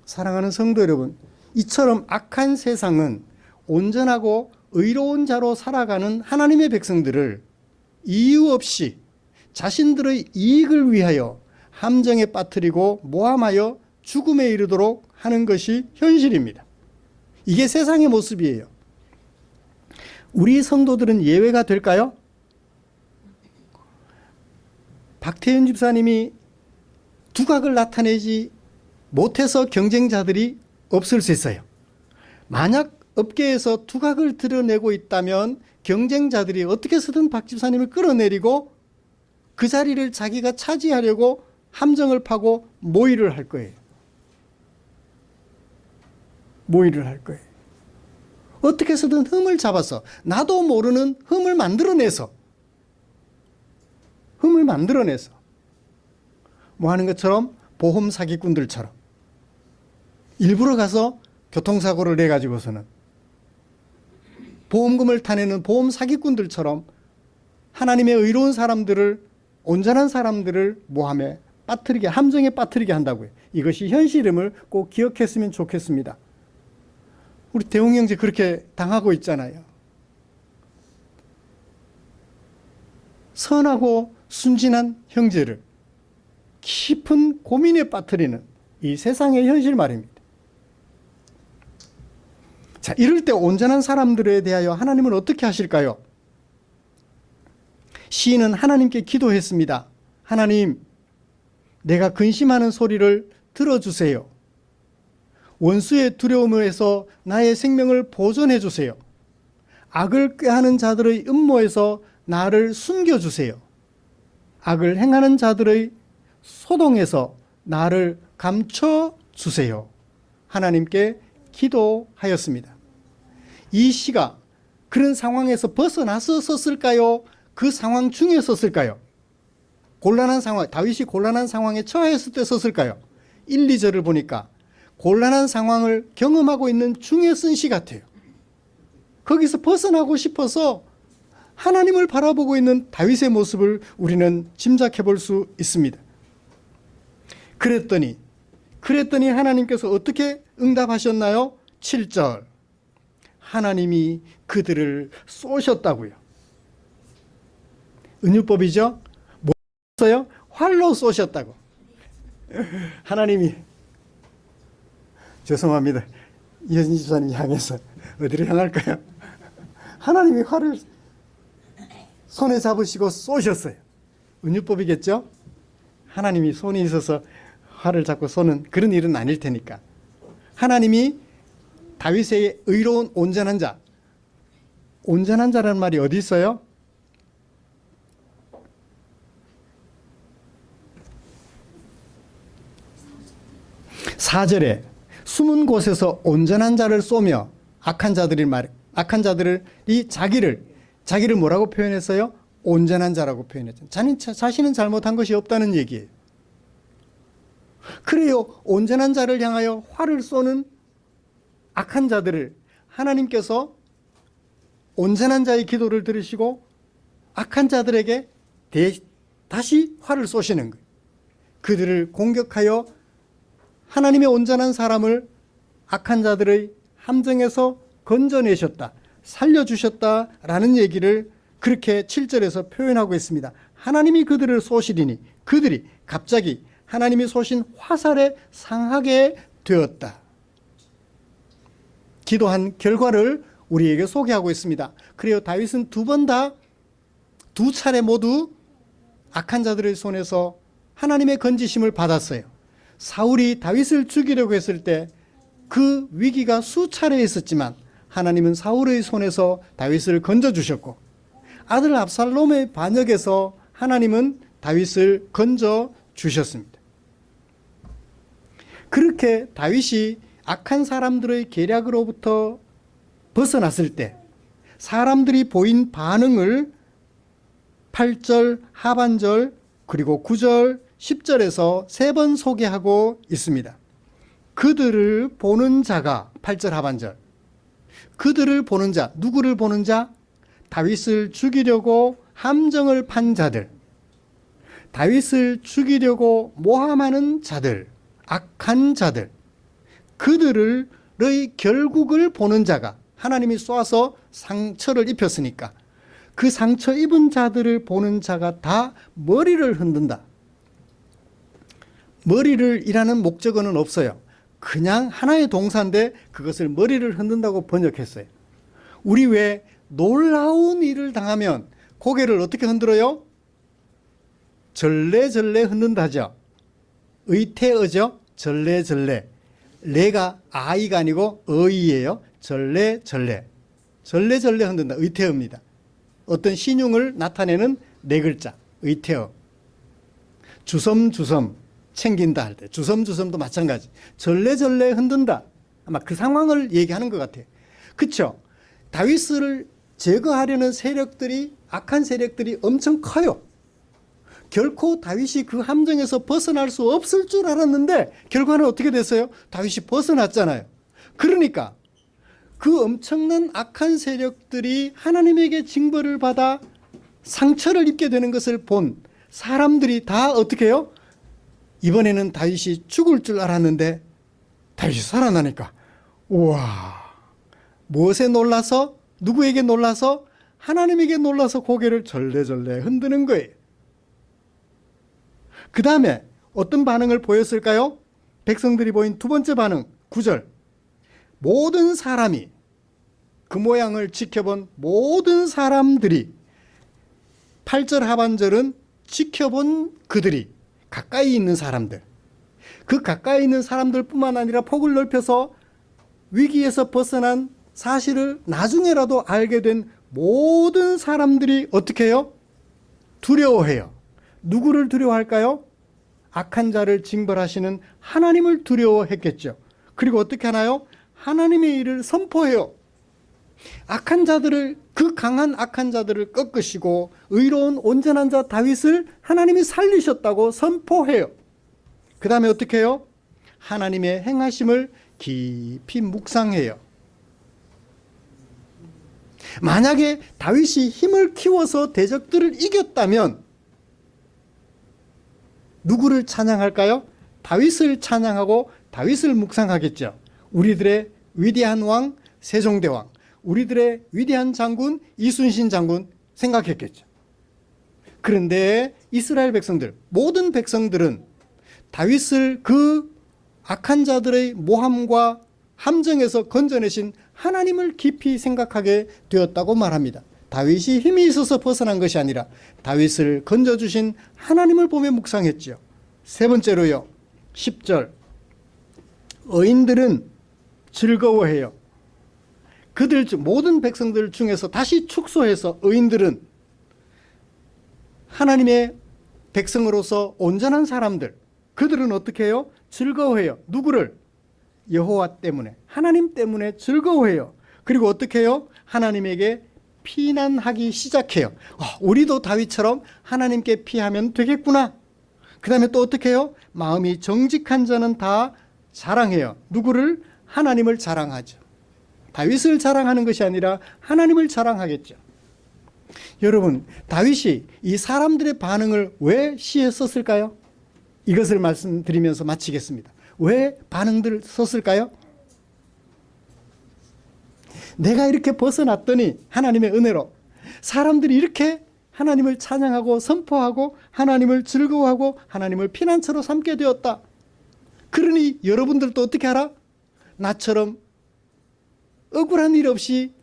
S1: 사랑하는 성도 여러분, 이처럼 악한 세상은 온전하고 의로운 자로 살아가는 하나님의 백성들을 이유 없이 자신들의 이익을 위하여 함정에 빠뜨리고 모함하여 죽음에 이르도록 하는 것이 현실입니다. 이게 세상의 모습이에요. 우리 성도들은 예외가 될까요? 박태현 집사님이 두각을 나타내지 못해서 경쟁자들이 없을 수 있어요. 만약 업계에서 두각을 드러내고 있다면 경쟁자들이 어떻게 해서든 박 집사님을 끌어내리고 그 자리를 자기가 차지하려고 함정을 파고 모의를 할 거예요. 모의를 할 거예요. 어떻게 해서든 흠을 잡아서, 나도 모르는 흠을 만들어내서 뭐 하는 것처럼, 보험 사기꾼들처럼 일부러 가서 교통사고를 내가지고서는 보험금을 타내는 보험 사기꾼들처럼 하나님의 의로운 사람들을, 온전한 사람들을 모함에 빠뜨리게, 함정에 빠뜨리게 한다고요. 이것이 현실임을 꼭 기억했으면 좋겠습니다. 우리 대웅 형제 그렇게 당하고 있잖아요. 선하고 순진한 형제를 깊은 고민에 빠뜨리는 이 세상의 현실 말입니다. 자, 이럴 때 온전한 사람들에 대하여 하나님은 어떻게 하실까요? 시인은 하나님께 기도했습니다. 하나님, 내가 근심하는 소리를 들어주세요. 원수의 두려움에서 나의 생명을 보존해 주세요. 악을 꾀하는 자들의 음모에서 나를 숨겨주세요. 악을 행하는 자들의 소동에서 나를 감춰주세요. 하나님께 기도하였습니다. 이 시가 그런 상황에서 벗어나서 썼을까요? 그 상황 중에 썼을까요? 곤란한 상황, 다윗이 곤란한 상황에 처했을 때 썼을까요? 1, 2절을 보니까 곤란한 상황을 경험하고 있는 중에 쓴 시 같아요. 거기서 벗어나고 싶어서 하나님을 바라보고 있는 다윗의 모습을 우리는 짐작해 볼 수 있습니다. 그랬더니 하나님께서 어떻게 응답하셨나요? 7절. 하나님이 그들을 쏘셨다고요. 은유법이죠? 뭐 쏘셨어요? 활로 쏘셨다고. 하나님이, 죄송합니다. 이현진 집사님 향해서 어디를 향할까요? 하나님이 활을 손에 잡으시고 쏘셨어요. 은유법이겠죠? 하나님이 손이 있어서 활을 잡고 쏘는 그런 일은 아닐 테니까. 하나님이 다윗의 의로운 온전한 자, 온전한 자라는 말이 어디 있어요? 사절에 숨은 곳에서 온전한 자를 쏘며 악한 자들이 자기를 뭐라고 표현했어요? 온전한 자라고 표현했죠. 자신은 잘못한 것이 없다는 얘기예요. 그래요. 온전한 자를 향하여 활을 쏘는 악한 자들을 하나님께서 온전한 자의 기도를 들으시고 악한 자들에게 다시 활을 쏘시는 거예요. 그들을 공격하여 하나님의 온전한 사람을 악한 자들의 함정에서 건져내셨다, 살려주셨다라는 얘기를 그렇게 7절에서 표현하고 있습니다. 하나님이 그들을 쏘시리니 그들이 갑자기 하나님이 쏘신 화살에 상하게 되었다. 기도한 결과를 우리에게 소개하고 있습니다. 그래요. 다윗은 두 차례 모두 악한 자들의 손에서 하나님의 건지심을 받았어요. 사울이 다윗을 죽이려고 했을 때 그 위기가 수차례 있었지만 하나님은 사울의 손에서 다윗을 건져주셨고 아들 압살롬의 반역에서 하나님은 다윗을 건져주셨습니다. 그렇게 다윗이 악한 사람들의 계략으로부터 벗어났을 때 사람들이 보인 반응을 8절 하반절 그리고 9절 10절에서 3번 소개하고 있습니다. 그들을 보는 자가 8절 하반절. 그들을 보는 자, 누구를 보는 자? 다윗을 죽이려고 함정을 판 자들, 다윗을 죽이려고 모함하는 자들, 악한 자들, 그들의 결국을 보는 자가 하나님이 쏘아서 상처를 입혔으니까 그 상처 입은 자들을 보는 자가 다 머리를 흔든다. 머리를 이라는 목적어는 없어요. 그냥 하나의 동사인데 그것을 머리를 흔든다고 번역했어요. 우리 왜 놀라운 일을 당하면 고개를 어떻게 흔들어요? 절레절레 흔든다죠. 의태어죠. 절레절레. 레가 아이가 아니고 어이예요. 절레절레. 절레절레 흔든다. 의태어입니다. 어떤 신용을 나타내는 네 글자. 의태어. 주섬주섬 챙긴다 할 때 주섬주섬도 마찬가지. 절레절레 흔든다. 아마 그 상황을 얘기하는 것 같아요. 그렇죠? 다윗을 제거하려는 세력들이, 악한 세력들이 엄청 커요. 결코 다윗이 그 함정에서 벗어날 수 없을 줄 알았는데 결과는 어떻게 됐어요? 다윗이 벗어났잖아요. 그러니까 그 엄청난 악한 세력들이 하나님에게 징벌을 받아 상처를 입게 되는 것을 본 사람들이 다 어떻게 해요? 이번에는 다윗이 죽을 줄 알았는데 다윗이 살아나니까 우와, 무엇에 놀라서, 누구에게 놀라서? 하나님에게 놀라서 고개를 절레절레 흔드는 거예요. 그 다음에 어떤 반응을 보였을까요? 백성들이 보인 두 번째 반응 9절. 모든 사람이, 그 모양을 지켜본 모든 사람들이, 8절 하반절은 지켜본 그들이, 가까이 있는 사람들, 그 가까이 있는 사람들뿐만 아니라 폭을 넓혀서 위기에서 벗어난 사실을 나중에라도 알게 된 모든 사람들이 어떻게 해요? 두려워해요. 누구를 두려워할까요? 악한 자를 징벌하시는 하나님을 두려워했겠죠. 그리고 어떻게 하나요? 하나님의 일을 선포해요. 악한 자들을, 그 강한 악한 자들을 꺾으시고 의로운 온전한 자 다윗을 하나님이 살리셨다고 선포해요. 그 다음에 어떻게 해요? 하나님의 행하심을 깊이 묵상해요. 만약에 다윗이 힘을 키워서 대적들을 이겼다면 누구를 찬양할까요? 다윗을 찬양하고 다윗을 묵상하겠죠. 우리들의 위대한 왕 세종대왕, 우리들의 위대한 장군 이순신 장군 생각했겠죠. 그런데 이스라엘 백성들, 모든 백성들은 다윗을 그 악한 자들의 모함과 함정에서 건져내신 하나님을 깊이 생각하게 되었다고 말합니다. 다윗이 힘이 있어서 벗어난 것이 아니라 다윗을 건져주신 하나님을 보며 묵상했죠. 세 번째로요, 10절. 의인들은 즐거워해요. 그들 중 모든 백성들 중에서 다시 축소해서 의인들은 하나님의 백성으로서 온전한 사람들, 그들은 어떻게 해요? 즐거워해요. 누구를? 여호와 때문에, 하나님 때문에 즐거워해요. 그리고 어떻게 해요? 하나님에게 피난하기 시작해요. 우리도 다윗처럼 하나님께 피하면 되겠구나. 그 다음에 또 어떻게 해요? 마음이 정직한 자는 다 자랑해요. 누구를? 하나님을 자랑하죠. 다윗을 자랑하는 것이 아니라 하나님을 자랑하겠죠. 여러분, 다윗이 이 사람들의 반응을 왜 시에 썼을까요? 이것을 말씀드리면서 마치겠습니다. 왜 반응들을 썼을까요? 내가 이렇게 벗어났더니 하나님의 은혜로 사람들이 이렇게 하나님을 찬양하고 선포하고 하나님을 즐거워하고 하나님을 피난처로 삼게 되었다. 그러니 여러분들도 어떻게 하라? 나처럼 억울한 일 없이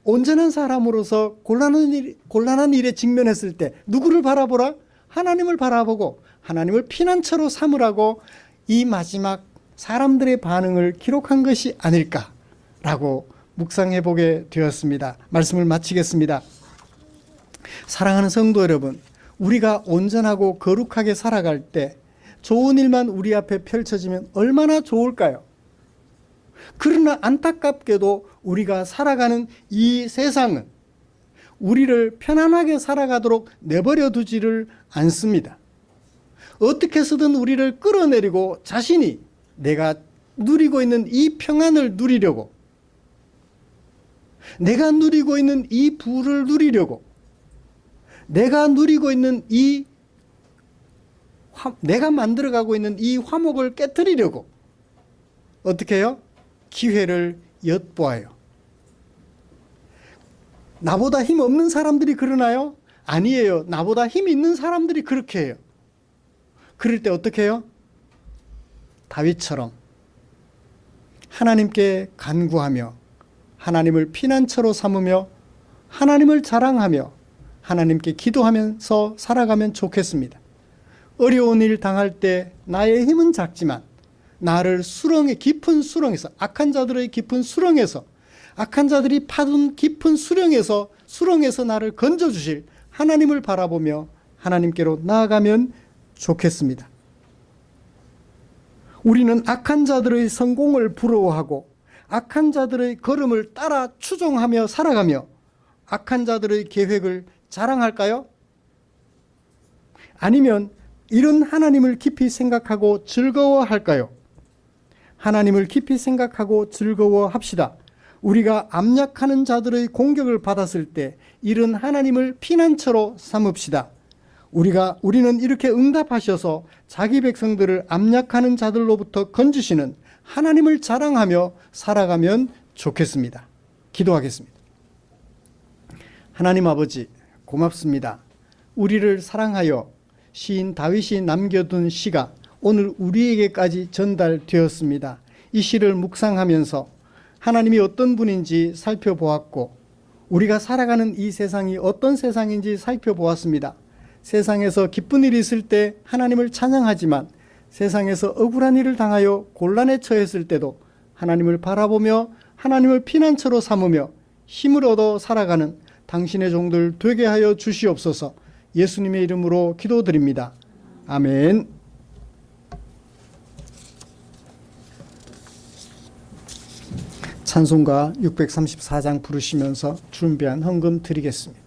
S1: 온전한 사람으로서 곤란한 일에 직면했을 때 누구를 바라보라? 하나님을 바라보고 하나님을 피난처로 삼으라고 이 마지막 사람들의 반응을 기록한 것이 아닐까라고 묵상해 보게 되었습니다. 말씀을 마치겠습니다. 사랑하는 성도 여러분, 우리가 온전하고 거룩하게 살아갈 때 좋은 일만 우리 앞에 펼쳐지면 얼마나 좋을까요? 그러나 안타깝게도 우리가 살아가는 이 세상은 우리를 편안하게 살아가도록 내버려 두지를 않습니다. 어떻게 해서든 우리를 끌어내리고 자신이 내가 누리고 있는 이 평안을 누리려고, 내가 누리고 있는 이 부를 누리려고, 내가 누리고 있는 내가 만들어가고 있는 이 화목을 깨뜨리려고 어떻게 해요? 기회를 엿보아요. 나보다 힘 없는 사람들이 그러나요? 아니에요. 나보다 힘 있는 사람들이 그렇게 해요. 그럴 때 어떻게 해요? 다윗처럼 하나님께 간구하며 하나님을 피난처로 삼으며 하나님을 자랑하며 하나님께 기도하면서 살아가면 좋겠습니다. 어려운 일 당할 때 나의 힘은 작지만 나를 깊은 수렁에서, 악한 자들의 깊은 수렁에서, 악한 자들이 파둔 깊은 수렁에서 나를 건져주실 하나님을 바라보며 하나님께로 나아가면 좋겠습니다. 우리는 악한 자들의 성공을 부러워하고 악한 자들의 걸음을 따라 추종하며 살아가며 악한 자들의 계획을 자랑할까요? 아니면 이런 하나님을 깊이 생각하고 즐거워할까요? 하나님을 깊이 생각하고 즐거워합시다. 우리가 압력하는 자들의 공격을 받았을 때 이런 하나님을 피난처로 삼읍시다. 우리는 이렇게 응답하셔서 자기 백성들을 압력하는 자들로부터 건지시는 하나님을 자랑하며 살아가면 좋겠습니다. 기도하겠습니다. 하나님 아버지, 고맙습니다. 우리를 사랑하여 시인 다윗이 남겨둔 시가 오늘 우리에게까지 전달되었습니다. 이 시를 묵상하면서 하나님이 어떤 분인지 살펴보았고 우리가 살아가는 이 세상이 어떤 세상인지 살펴보았습니다. 세상에서 기쁜 일이 있을 때 하나님을 찬양하지만 세상에서 억울한 일을 당하여 곤란에 처했을 때도 하나님을 바라보며 하나님을 피난처로 삼으며 힘을 얻어 살아가는 당신의 종들 되게 하여 주시옵소서. 예수님의 이름으로 기도드립니다. 아멘. 찬송가 634장 부르시면서 준비한 헌금 드리겠습니다.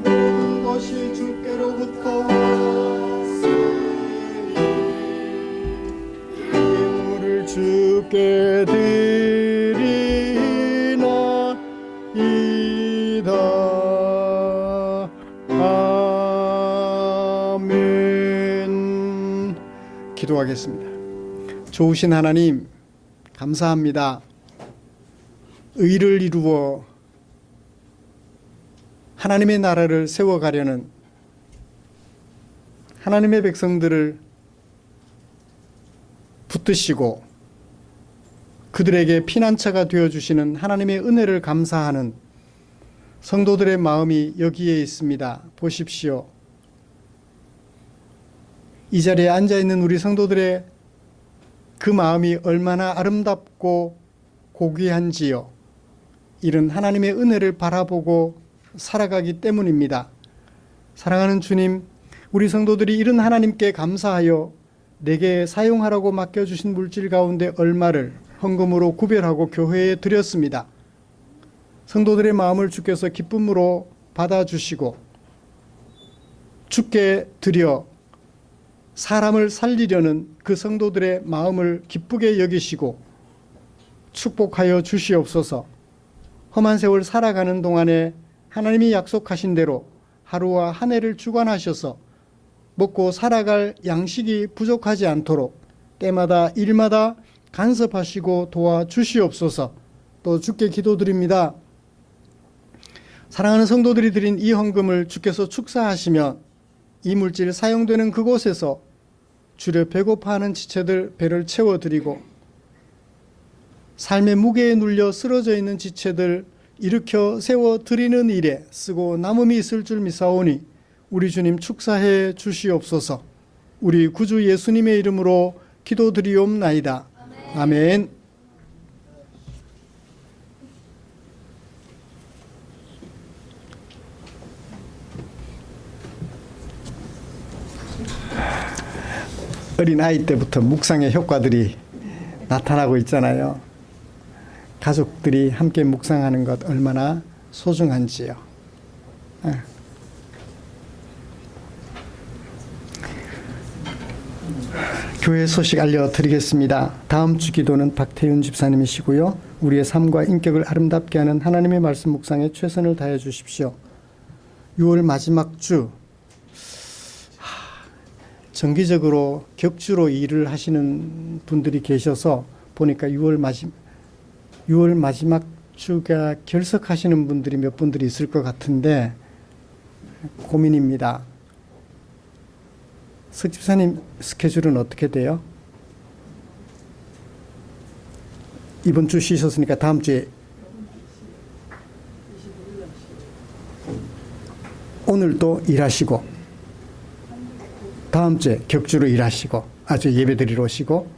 S1: 모든 것이 주께로부터 왔으니 주께 드리나이다. 아멘. 기도하겠습니다. 좋으신 하나님, 감사합니다. 의를 이루어 하나님의 나라를 세워가려는 하나님의 백성들을 붙드시고 그들에게 피난처가 되어주시는 하나님의 은혜를 감사하는 성도들의 마음이 여기에 있습니다. 보십시오. 이 자리에 앉아있는 우리 성도들의 그 마음이 얼마나 아름답고 고귀한지요. 이런 하나님의 은혜를 바라보고 살아가기 때문입니다. 사랑하는 주님, 우리 성도들이 이런 하나님께 감사하여 내게 사용하라고 맡겨주신 물질 가운데 얼마를 헌금으로 구별하고 교회에 드렸습니다. 성도들의 마음을 주께서 기쁨으로 받아주시고 주께 드려 사람을 살리려는 그 성도들의 마음을 기쁘게 여기시고 축복하여 주시옵소서. 험한 세월 살아가는 동안에 하나님이 약속하신 대로 하루와 한 해를 주관하셔서 먹고 살아갈 양식이 부족하지 않도록 때마다 일마다 간섭하시고 도와주시옵소서. 또 주께 기도드립니다. 사랑하는 성도들이 드린 이 헌금을 주께서 축사하시면 이 물질 사용되는 그곳에서 주려 배고파하는 지체들 배를 채워드리고 삶의 무게에 눌려 쓰러져 있는 지체들 일으켜 세워드리는 일에 쓰고 남음이 있을 줄 믿사오니 우리 주님 축사해 주시옵소서. 우리 구주 예수님의 이름으로 기도드리옵나이다. 아멘. 어린아이 때부터 묵상의 효과들이 나타나고 있잖아요. 가족들이 함께 묵상하는 것 얼마나 소중한지요. 교회 소식 알려드리겠습니다. 다음 주 기도는 박태윤 집사님이시고요. 우리의 삶과 인격을 아름답게 하는 하나님의 말씀 묵상에 최선을 다해 주십시오. 6월 마지막 주 정기적으로 격주로 일을 하시는 분들이 계셔서 보니까 6월 마지막 주가 결석하시는 분들이 몇 분들이 있을 것 같은데 고민입니다. 석 집사님 스케줄은 어떻게 돼요? 이번 주 쉬셨으니까 다음 주에 오늘도 일하시고 다음 주에 격주로 일하시고 아주 예배 드리러 오시고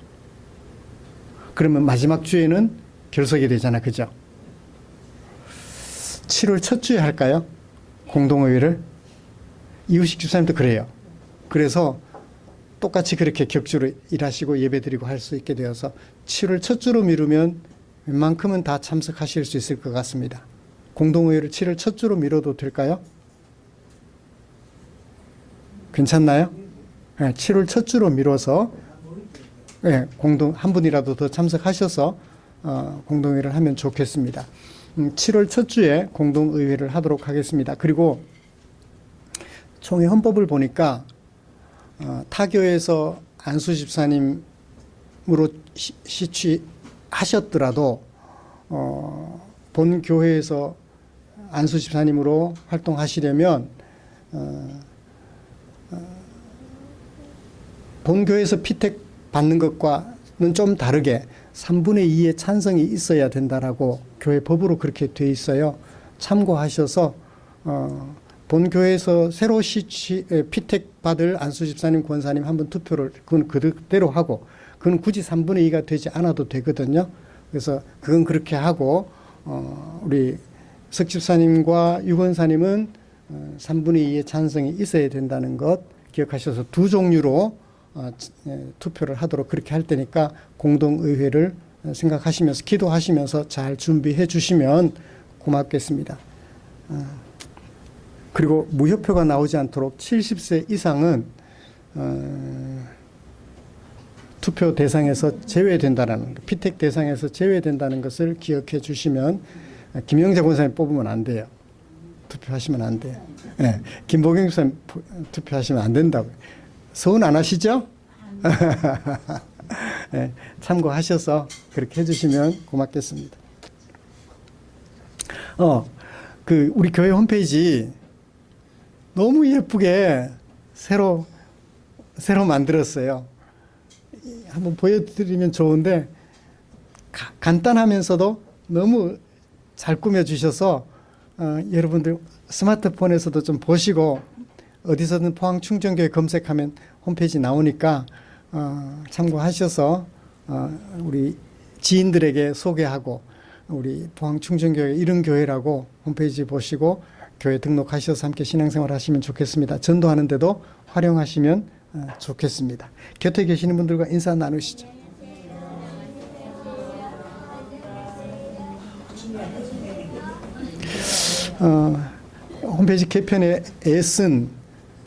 S1: 그러면 마지막 주에는 결석이 되잖아. 그죠? 7월 첫 주에 할까요? 공동의회를? 이우식 집사님도 그래요. 그래서 똑같이 그렇게 격주로 일하시고 예배 드리고 할 수 있게 되어서 7월 첫 주로 미루면 웬만큼은 다 참석하실 수 있을 것 같습니다. 공동의회를 7월 첫 주로 미뤄도 될까요? 괜찮나요? 네, 7월 첫 주로 미뤄서 네, 한 분이라도 더 참석하셔서 공동회의를 하면 좋겠습니다. 7월 첫 주에 공동의회를 하도록 하겠습니다. 그리고 총회 헌법을 보니까 타교에서 안수 집사님으로 시취하셨더라도 본 교회에서 안수 집사님으로 활동하시려면 본교회에서 피택 받는 것과는 좀 다르게 3분의 2의 찬성이 있어야 된다라고 교회 법으로 그렇게 돼 있어요. 참고하셔서 본교회에서 새로 피택 받을 안수 집사님, 권사님 한번 투표를 그건 그대로 하고 그건 굳이 3분의 2가 되지 않아도 되거든요. 그래서 그건 그렇게 하고 우리 석 집사님과 유 권사님은 3분의 2의 찬성이 있어야 된다는 것 기억하셔서 두 종류로 투표를 하도록 그렇게 할 테니까 공동의회를 생각하시면서 기도하시면서 잘 준비해 주시면 고맙겠습니다. 그리고 무효표가 나오지 않도록 70세 이상은 투표 대상에서 제외된다는 거, 피택 대상에서 제외된다는 것을 기억해 주시면 김영재 권사님 뽑으면 안 돼요. 투표하시면 안 돼요. 네, 김보경 집사님 투표하시면 안 된다고요. 서운 안 하시죠? 네, 참고하셔서 그렇게 해주시면 고맙겠습니다. 우리 교회 홈페이지 너무 예쁘게 새로 만들었어요. 한번 보여드리면 좋은데 간단하면서도 너무 잘 꾸며주셔서 여러분들 스마트폰에서도 좀 보시고 어디서든 포항충정교회 검색하면 홈페이지 나오니까 참고하셔서 우리 지인들에게 소개하고 우리 포항충정교회 이런 교회라고 홈페이지 보시고 교회 등록하셔서 함께 신앙생활 하시면 좋겠습니다. 전도하는데도 활용하시면 좋겠습니다. 곁에 계시는 분들과 인사 나누시죠. 홈페이지 개편에 애쓴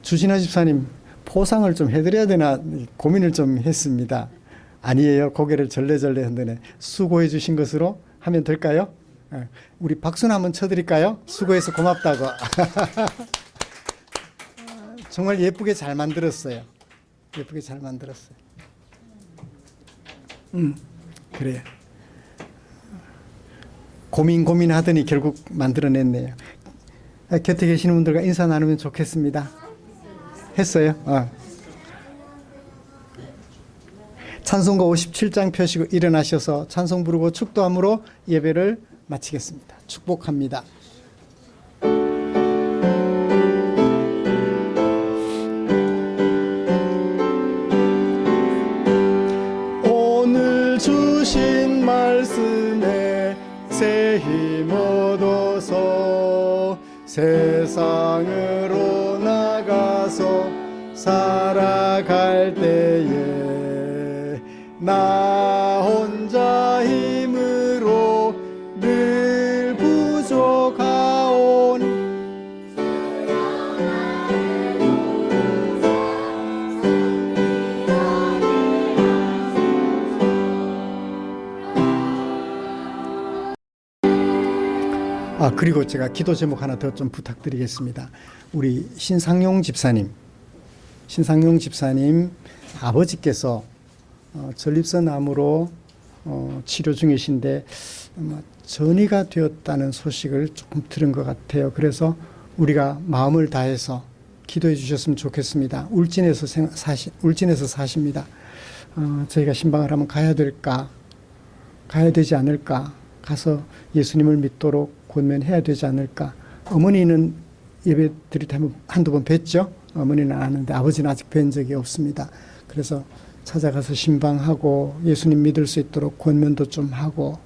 S1: 주진아 집사님 포상을 좀 해드려야 되나 고민을 좀 했습니다. 아니에요. 고개를 절레절레 흔드네. 수고해 주신 것으로 하면 될까요? 우리 박수나 한번 쳐드릴까요? 수고해서 고맙다고. 정말 예쁘게 잘 만들었어요. 예쁘게 잘 만들었어요. 그래요. 고민하더니 결국 만들어냈네요. 곁에 계시는 분들과 인사 나누면 좋겠습니다. 했어요? 찬송가 57장 펴시고 일어나셔서 찬송 부르고 축도함으로 예배를 마치겠습니다. 축복합니다. 오늘 주신 말씀에 새 힘 얻어서 세상으로 나가서 살아갈 때에 나 혼자 힘으로 늘 부족하오니 그리고 제가 기도 제목 하나 더 좀 부탁드리겠습니다. 우리 신상용 집사님 아버지께서 전립선 암으로 치료 중이신데 전이가 되었다는 소식을 조금 들은 것 같아요. 그래서 우리가 마음을 다해서 기도해 주셨으면 좋겠습니다. 울진에서 사십니다. 저희가 신방을 한번 가야 될까? 가야 되지 않을까? 가서 예수님을 믿도록 권면해야 되지 않을까? 어머니는 예배 드릴 때 한두 번 뵀죠? 어머니는 아는데 아버지는 아직 뵌 적이 없습니다. 그래서 찾아가서 신방하고 예수님 믿을 수 있도록 권면도 좀 하고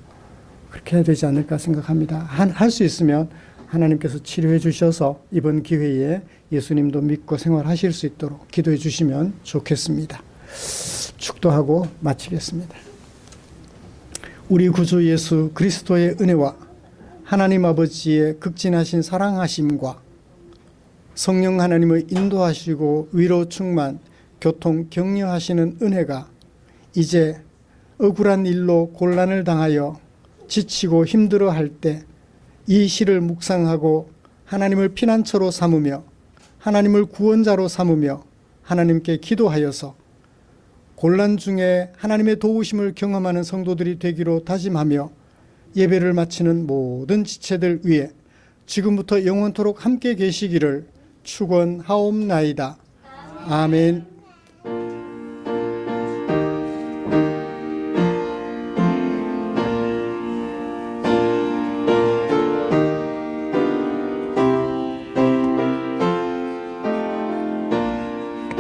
S1: 그렇게 해야 되지 않을까 생각합니다. 할 수 있으면 하나님께서 치료해 주셔서 이번 기회에 예수님도 믿고 생활하실 수 있도록 기도해 주시면 좋겠습니다. 축도하고 마치겠습니다. 우리 구주 예수 그리스도의 은혜와 하나님 아버지의 극진하신 사랑하심과 성령 하나님의 인도하시고 위로 충만 교통 격려하시는 은혜가 이제 억울한 일로 곤란을 당하여 지치고 힘들어할 때 이 시를 묵상하고 하나님을 피난처로 삼으며 하나님을 구원자로 삼으며 하나님께 기도하여서 곤란 중에 하나님의 도우심을 경험하는 성도들이 되기로 다짐하며 예배를 마치는 모든 지체들 위해 지금부터 영원토록 함께 계시기를 축원하옵나이다. 아멘.